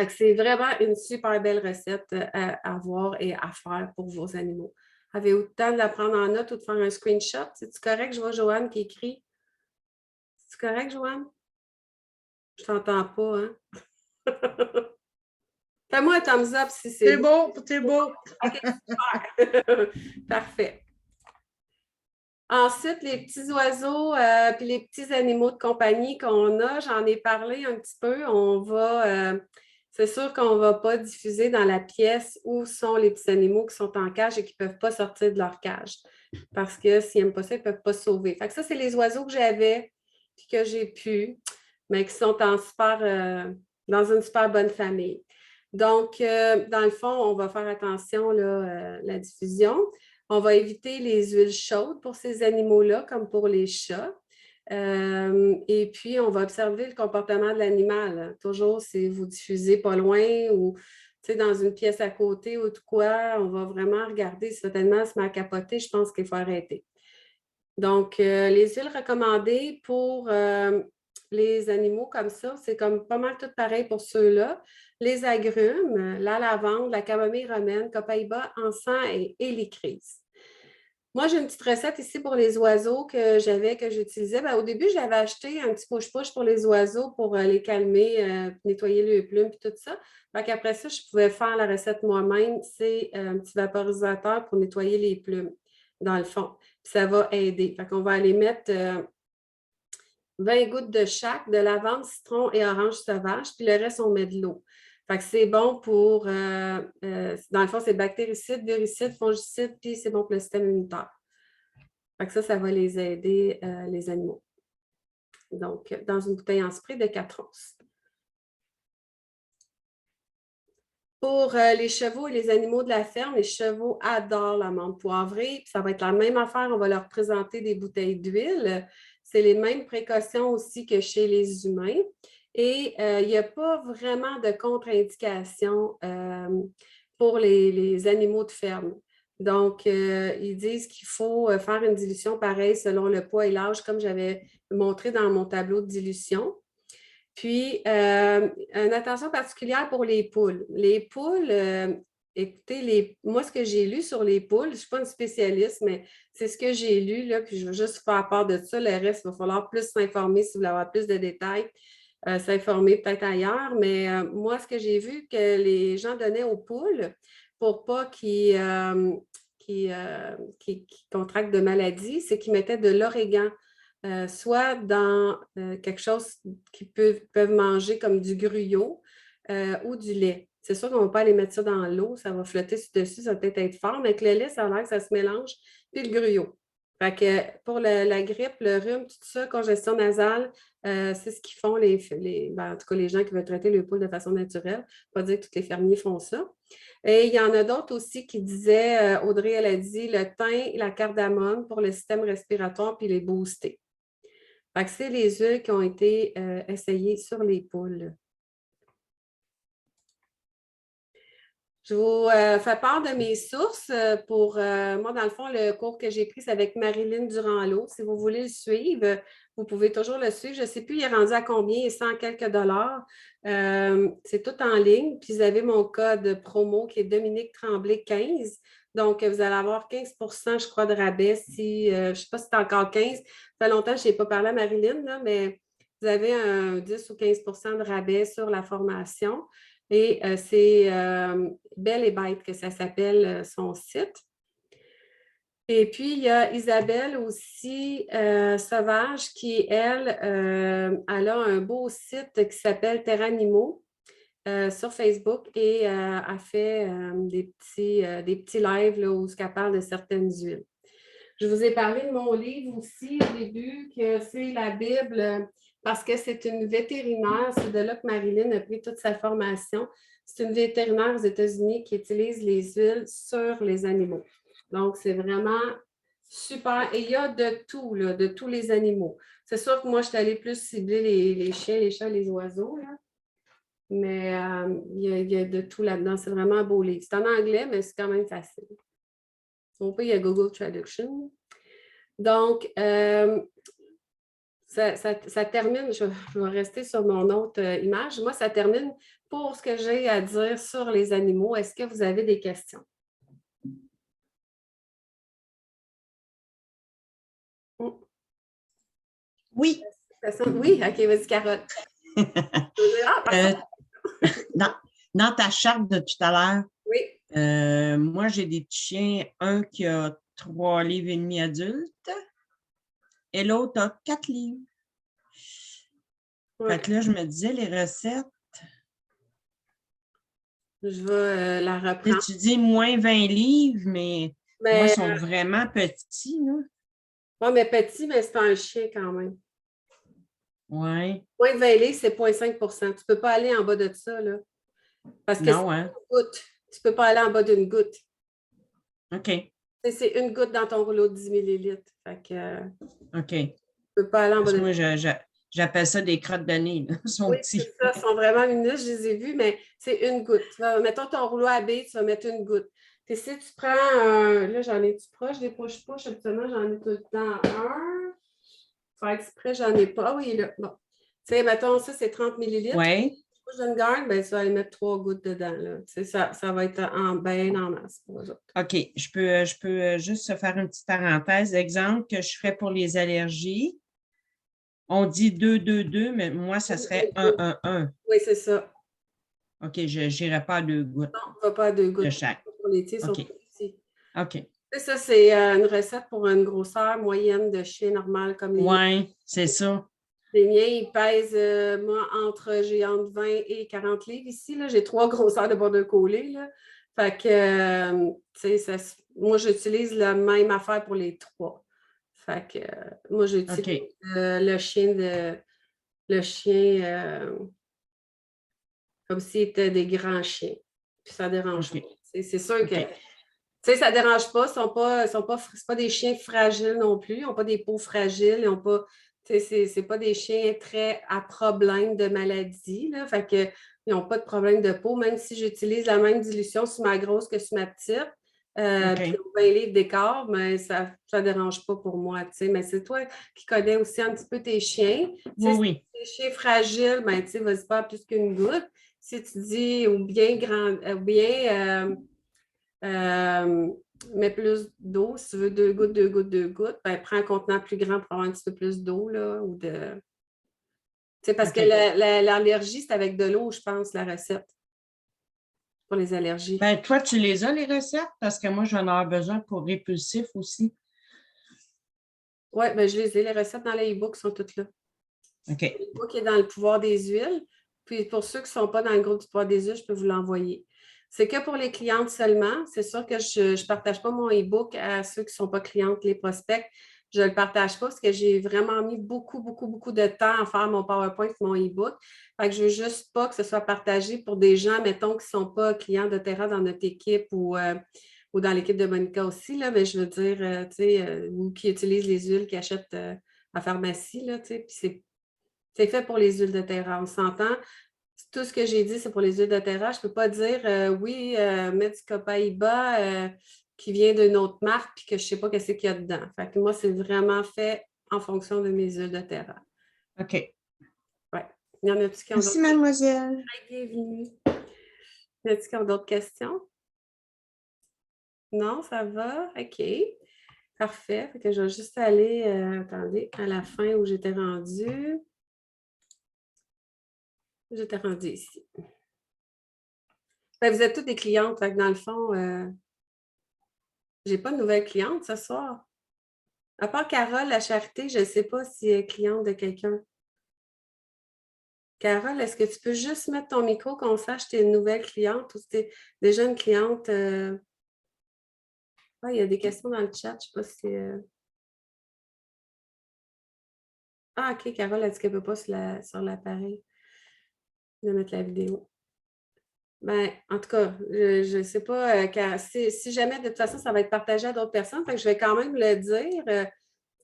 C'est vraiment une super belle recette à avoir et à faire pour vos animaux. Avez-vous le temps de la prendre en note ou de faire un screenshot? C'est-tu correct? Je vois Joanne qui écrit. C'est correct, Joanne? Je t'entends pas, hein? Fais-moi un thumbs up si c'est beau. C'est beau. OK, super. Parfait. Ensuite, les petits oiseaux puis les petits animaux de compagnie qu'on a, j'en ai parlé un petit peu. C'est sûr qu'on ne va pas diffuser dans la pièce où sont les petits animaux qui sont en cage et qui ne peuvent pas sortir de leur cage. Parce que s'ils n'aiment pas ça, ils ne peuvent pas se sauver. Fait que ça, c'est les oiseaux que j'avais puis que j'ai pu, mais qui sont dans une super bonne famille. Donc, dans le fond, on va faire attention là, la diffusion. On va éviter les huiles chaudes pour ces animaux-là, comme pour les chats. Et puis, on va observer le comportement de l'animal. Toujours, si vous diffusez pas loin ou dans une pièce à côté ou de quoi, on va vraiment regarder si tellement se met à capoter, je pense qu'il faut arrêter. Donc, les huiles recommandées pour les animaux comme ça, c'est comme pas mal tout pareil pour ceux-là. Les agrumes, la lavande, la camomille romaine, copaïba, encens et l'écrise. Moi, j'ai une petite recette ici pour les oiseaux que j'utilisais. Ben, au début, j'avais acheté un petit push-push pour les oiseaux pour les calmer, nettoyer les plumes et tout ça. Après ça, je pouvais faire la recette moi-même. C'est un petit vaporisateur pour nettoyer les plumes, dans le fond. Puis ça va aider. Fait qu'on va aller mettre 20 gouttes de chaque, de lavande, citron et orange sauvage. Puis le reste, on met de l'eau. Fait que c'est bon pour, dans le fond, c'est bactéricide, viricide, fongicide, puis c'est bon pour le système immunitaire. Fait que ça va les aider, les animaux. Donc, dans une bouteille en spray de 4 onces. Pour les chevaux et les animaux de la ferme, les chevaux adorent l'amande poivrée. Puis ça va être la même affaire, on va leur présenter des bouteilles d'huile. C'est les mêmes précautions aussi que chez les humains. Et il n'y a pas vraiment de contre-indication pour les animaux de ferme. Donc, ils disent qu'il faut faire une dilution pareille selon le poids et l'âge, comme j'avais montré dans mon tableau de dilution. Puis, une attention particulière pour les poules. Les poules, écoutez, moi, ce que j'ai lu sur les poules, je ne suis pas une spécialiste, mais c'est ce que j'ai lu, là, puis je vais juste faire part de ça. Le reste, il va falloir plus s'informer si vous voulez avoir plus de détails, s'informer peut-être ailleurs. Mais moi, ce que j'ai vu que les gens donnaient aux poules pour pas qu'ils contractent de maladies, c'est qu'ils mettaient de l'origan. Soit dans quelque chose qu'ils peuvent manger comme du gruyot ou du lait. C'est sûr qu'on ne va pas aller mettre ça dans l'eau, ça va flotter dessus, ça va peut-être être fort, mais avec le lait, ça a l'air que ça se mélange, puis le gruyot. Fait que pour la grippe, le rhume, tout ça, congestion nasale, c'est ce qu'ils font en tout cas les gens qui veulent traiter le poules de façon naturelle. Pas dire que tous les fermiers font ça. Et il y en a d'autres aussi qui disaient, Audrey, elle a dit, le thym, la cardamome pour le système respiratoire, puis les booster. Fait que c'est les huiles qui ont été essayées sur les poules. Je vous fais part de mes sources pour, moi, dans le fond, le cours que j'ai pris, c'est avec Marilyn Durand-Lot. Si vous voulez le suivre, vous pouvez toujours le suivre. Je ne sais plus, il est rendu à combien, il est 100 quelques dollars. C'est tout en ligne. Puis, vous avez mon code promo qui est Dominique Tremblay 15. Donc, vous allez avoir 15 je crois, de rabais. Si, je ne sais pas si c'est encore 15. Ça fait longtemps que je n'ai pas parlé à Marilyn, là, mais vous avez un 10 ou 15 de rabais sur la formation. Et c'est Belle et Bête que ça s'appelle son site. Et puis, il y a Isabelle aussi, Sauvage, qui, elle, elle a un beau site qui s'appelle Terranimo sur Facebook et a fait des petits lives là, où elle parle de certaines huiles. Je vous ai parlé de mon livre aussi au début, que c'est la Bible, parce que c'est une vétérinaire. C'est de là que Marilyn a pris toute sa formation. C'est une vétérinaire aux États-Unis qui utilise les huiles sur les animaux. Donc, c'est vraiment super. Et il y a de tout, là, de tous les animaux. C'est sûr que moi, je suis allée plus cibler les chiens, les chats, les oiseaux, là. Mais il y a de tout là-dedans. C'est vraiment un beau livre. C'est en anglais, mais c'est quand même facile. On peut, il y a Google Traduction. Donc, ça termine, je vais rester sur mon autre image. Moi, ça termine pour ce que j'ai à dire sur les animaux. Est-ce que vous avez des questions? Oui. Oui, OK, vas-y, Carotte. Dans ta charte de tout à l'heure, oui. Moi, j'ai des petits chiens, un qui a 3,5 livres adultes et l'autre a 4 livres. Ouais. Fait que là, je me disais, les recettes. Je vais la reprendre. Tu dis moins 20 livres, mais moi, ils sont vraiment petits. Oui, mais petit, mais c'est un chien quand même. Oui. Moins de 20 livres, c'est 0,5 Tu ne peux pas aller en bas de ça, là. Parce que Non, c'est une goutte. Tu ne peux pas aller en bas d'une goutte. OK. C'est une goutte dans ton rouleau de 10 millilitres. Fait que, OK. tu ne peux pas aller en bas de moi, j'appelle ça des crottes de nez. Ils sont oui, petits. c'est ça. Ils sont vraiment lumineux. Je les ai vus, mais c'est une goutte. Mettons ton rouleau à billes, tu vas mettre une goutte. Puis si tu prends un... Là, j'en ai-tu proche des push-push? Habituellement, j'en ai tout le temps un. Faire exprès, j'en ai pas. Ah oui, là. Bon. Tu sais, mettons, ça, c'est 30 millilitres. Oui. Je une garde, ben, tu vas aller mettre 3 gouttes dedans. Là. Tu sais, ça va être bien en masse pour eux autres. OK. Je peux juste faire une petite parenthèse. Exemple que je ferais pour les allergies. On dit 2-2-2, mais moi, ça serait 1-1-1. Oui, c'est ça. OK, je n'irai pas à 2 gouttes. Non, on ne va pas à 2 gouttes. De chaque. Pour les tirs, sont OK. petits. OK. Ça, c'est une recette pour une grosseur moyenne de chien normal comme les oui, c'est ça. Les miens, ils pèsent, moi, j'ai entre 20 et 40 livres ici. J'ai 3 grosseurs de border collie. Là. Fait que, tu sais, moi, j'utilise la même affaire pour les 3. Fait que, moi, j'utilise le chien comme s'il était des grands chiens. Puis ça dérange pas. C'est sûr que, tu sais, ça ne dérange pas. C'est pas des chiens fragiles non plus. Ils n'ont pas des peaux fragiles. Ils n'ont pas... Ce n'est pas des chiens très à problème de maladie. Là, fait que, ils n'ont pas de problème de peau, même si j'utilise la même dilution sur ma grosse que sur ma petite. Puis 20 livres d'écart, mais ça ne dérange pas pour moi. Mais c'est toi qui connais aussi un petit peu tes chiens. Oui. Si tes chiens fragiles, ben, vas-y pas plus qu'une goutte. Si tu dis ou bien grand, mets plus d'eau. Si tu veux 2 gouttes, 2 gouttes, 2 gouttes, ben, prends un contenant plus grand pour avoir un petit peu plus d'eau. Ou de... Parce que l'allergie, c'est avec de l'eau, je pense, la recette. Pour les allergies. Ben, toi, tu les as, les recettes? Parce que moi, j'en ai besoin pour répulsif aussi. Oui, ben, je les ai. Les recettes dans les e-books sont toutes là. OK. Le e-book est dans le pouvoir des huiles. Puis pour ceux qui ne sont pas dans le groupe du pouvoir des huiles, je peux vous l'envoyer. C'est que pour les clientes seulement. C'est sûr que je ne partage pas mon e-book à ceux qui ne sont pas clientes, les prospects. Je ne le partage pas parce que j'ai vraiment mis beaucoup de temps à faire mon PowerPoint et mon e-book. Fait que je ne veux juste pas que ce soit partagé pour des gens, mettons, qui ne sont pas clients de Terra dans notre équipe ou dans l'équipe de Monica aussi, là, mais je veux dire, ou qui utilisent les huiles qu'ils achètent à pharmacie, là, puis c'est fait pour les huiles de Terra, on s'entend. Tout ce que j'ai dit, c'est pour les huiles doTERRA. Je ne peux pas dire oui, mets du copaïba qui vient d'une autre marque puis que je ne sais pas ce qu'il y a dedans. Fait que moi, c'est vraiment fait en fonction de mes huiles doTERRA. OK. Ouais. Il y en a-tu qui ont Merci, d'autres mademoiselle. bienvenue. Y en a-tu qui ont d'autres questions? Non, ça va? OK. Parfait. Fait que je vais juste aller, attendez, à la fin où j'étais rendue. J'étais rendue ici. Vous êtes toutes des clientes. Fait que dans le fond, j'ai pas de nouvelles clientes ce soir. À part Carole, la charité, je ne sais pas si elle est cliente de quelqu'un. Carole, est-ce que tu peux juste mettre ton micro qu'on sache que tu es une nouvelle cliente ou si tu es déjà une cliente? Il y a des questions dans le chat. Je ne sais pas si c'est. Ah, OK, Carole a dit qu'elle ne peut pas sur l'appareil de mettre la vidéo. Ben, en tout cas, je ne sais pas, si jamais de toute façon, ça va être partagé à d'autres personnes, fait que je vais quand même le dire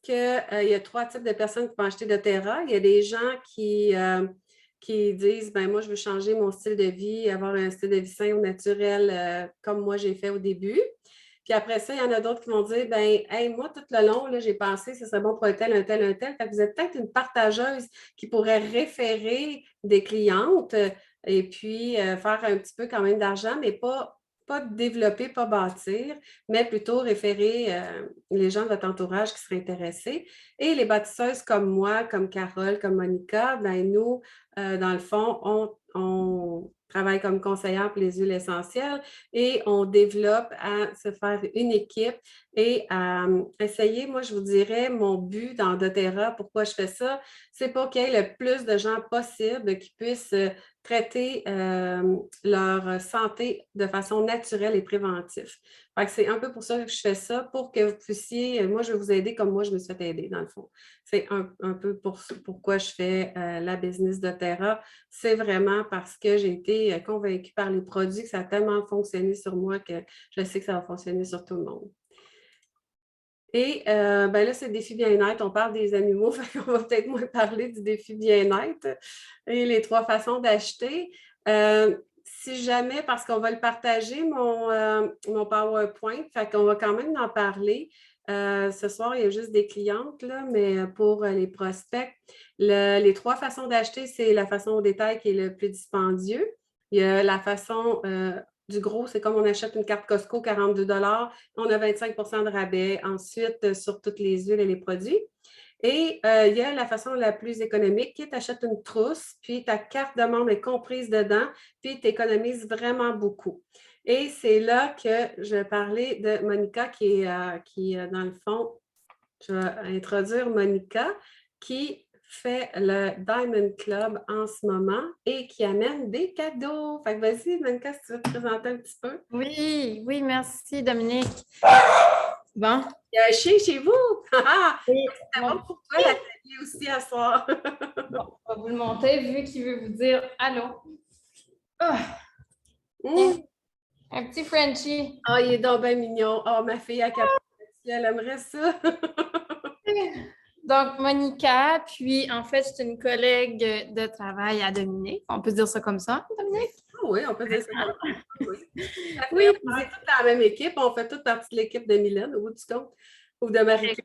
qu'il y a 3 types de personnes qui vont acheter doTERRA. Il y a des gens qui disent ben moi, je veux changer mon style de vie, avoir un style de vie sain ou naturel comme moi j'ai fait au début. Puis après ça, il y en a d'autres qui vont dire ben hey, moi, tout le long, là, j'ai pensé que ce serait bon pour un tel, un tel, un tel. Fait que vous êtes peut-être une partageuse qui pourrait référer des clientes et puis faire un petit peu quand même d'argent, mais pas développer, pas bâtir, mais plutôt référer les gens de votre entourage qui seraient intéressés. Et les bâtisseuses comme moi, comme Carole, comme Monica, ben nous, dans le fond, on travaille comme conseillère pour les huiles essentielles et on développe à se faire une équipe et à essayer, moi, je vous dirais, mon but dans doTERRA, pourquoi je fais ça, c'est pour qu'il y ait le plus de gens possible qui puissent traiter leur santé de façon naturelle et préventive. C'est un peu pour ça que je fais ça, pour que vous puissiez, moi, je vais vous aider comme moi, je me suis fait aider, dans le fond. C'est un peu pourquoi je fais la business doTERRA. C'est vraiment parce que j'ai été convaincue par les produits que ça a tellement fonctionné sur moi que je sais que ça va fonctionner sur tout le monde. Et ben là, c'est le défi bien-être. On parle des animaux, fait qu'on va peut-être moins parler du défi bien-être et les 3 façons d'acheter. Si jamais, parce qu'on va le partager, mon PowerPoint, fait qu'on va quand même en parler. Ce soir, il y a juste des clientes, là, mais pour les prospects, les 3 façons d'acheter, c'est la façon au détail qui est le plus dispendieux. Il y a la façon du gros, c'est comme on achète une carte Costco, 42 $, on a 25 de rabais ensuite sur toutes les huiles et les produits. Et il y a la façon la plus économique qui est tu achètes une trousse, puis ta carte de membre est comprise dedans, puis tu économises vraiment beaucoup. Et c'est là que je parlais de Monica qui est dans le fond, je vais introduire Monica, qui fait le Diamond Club en ce moment et qui amène des cadeaux. Fait que vas-y, Monica, si tu veux te présenter un petit peu. Oui, oui, merci Dominique. Bon. Il y a un chien chez vous! Oui, C'est bon pour toi l'atelier aussi à soir. bon, on va vous le montrer vu qu'il veut vous dire allô. Un petit Frenchie. Oh, il est donc bien mignon. Oh, ma fille a capoté. Elle aimerait ça. Donc, Monica, puis en fait, c'est une collègue de travail à Dominique. On peut dire ça comme ça, Dominique? Oui, on peut dire ça comme ça. Oui. Oui. On est toutes dans la même équipe. On fait toute partie de l'équipe de Mylène, au bout du compte, ou de Marie.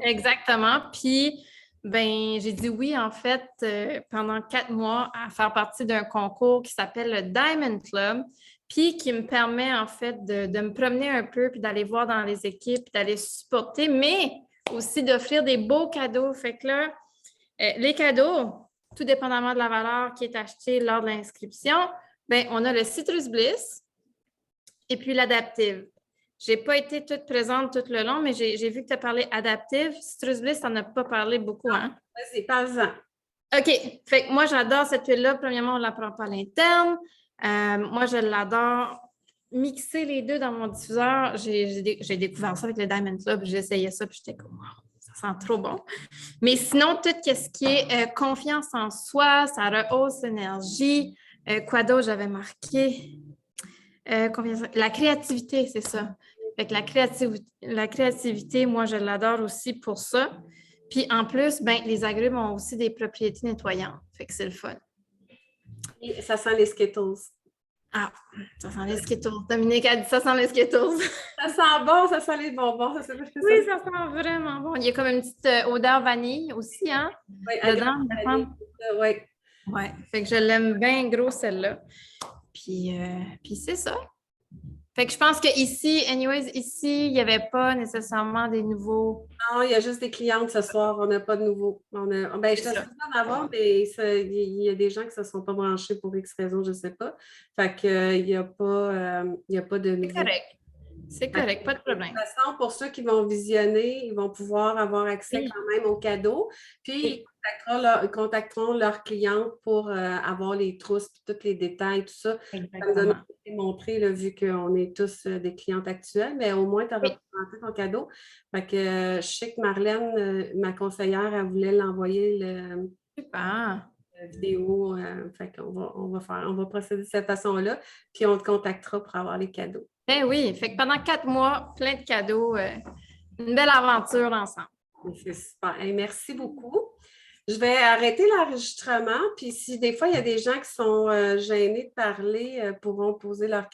Exactement. Puis, ben, j'ai dit oui, en fait, pendant 4 mois à faire partie d'un concours qui s'appelle le Diamond Club, puis qui me permet, en fait, de me promener un peu, puis d'aller voir dans les équipes, puis d'aller supporter, mais aussi d'offrir des beaux cadeaux. Fait que là, les cadeaux, tout dépendamment de la valeur qui est achetée lors de l'inscription, ben, on a le Citrus Bliss et puis l'Adaptive. Je n'ai pas été toute présente tout le long, mais j'ai vu que tu as parlé Adaptive. Citrus Bliss, tu n'en as pas parlé beaucoup, hein? Vas-y, parle-en. OK. Fait que moi, j'adore cette huile-là. Premièrement, on ne la prend pas à l'interne. Moi, je l'adore. Mixer les deux dans mon diffuseur, j'ai découvert ça avec le Diamond Club. J'ai essayé ça, puis j'étais comme, wow, ça sent trop bon. Mais sinon, tout ce qui est confiance en soi, ça rehausse l'énergie. Quoi d'autre j'avais marqué? La créativité, c'est ça. Fait que la créativité, moi, je l'adore aussi pour ça. Puis en plus, ben, les agrumes ont aussi des propriétés nettoyantes. Fait que c'est le fun. Et ça sent les Skittles. Ah, ça sent les Skittles. Dominique a dit ça sent les Skittles. Ça sent bon, ça sent les bonbons. Ça sent Oui, ça sent vraiment bon. Il y a comme une petite odeur vanille aussi, hein? Oui, Dedans, il me semble. oui. Ouais, fait que je l'aime bien gros, celle-là. Puis c'est ça. Fait que je pense qu'ici, anyways, ici, il n'y avait pas nécessairement des nouveaux. Non, il y a juste des clientes ce soir. On n'a pas de nouveau. Ben, je C'est ça. t'assure en avoir, mais il y a des gens qui ne se sont pas branchés pour X raison, je ne sais pas. Fait que, il n'y a pas de C'est nouveau. correct. C'est correct, pas de De problème. toute façon, pour ceux qui vont visionner, ils vont pouvoir avoir accès Oui. quand même aux cadeaux. Puis, ils contacteront leurs clientes pour avoir les trousses, puis tous les détails, tout ça. Ça nous a Exactement. été montré, là, vu qu'on est tous des clientes actuelles, mais au moins, tu auras Oui. présenté ton cadeau. Fait que je sais que Marlène, ma conseillère, elle voulait l'envoyer Super. la vidéo. Fait qu'on on va procéder de cette façon-là, puis on te contactera pour avoir les cadeaux. Ben oui, fait que pendant 4 mois, plein de cadeaux, une belle aventure ensemble. C'est super. Hey, merci beaucoup. Je vais arrêter l'enregistrement, puis si des fois il y a des gens qui sont gênés de parler, pourront poser leurs questions.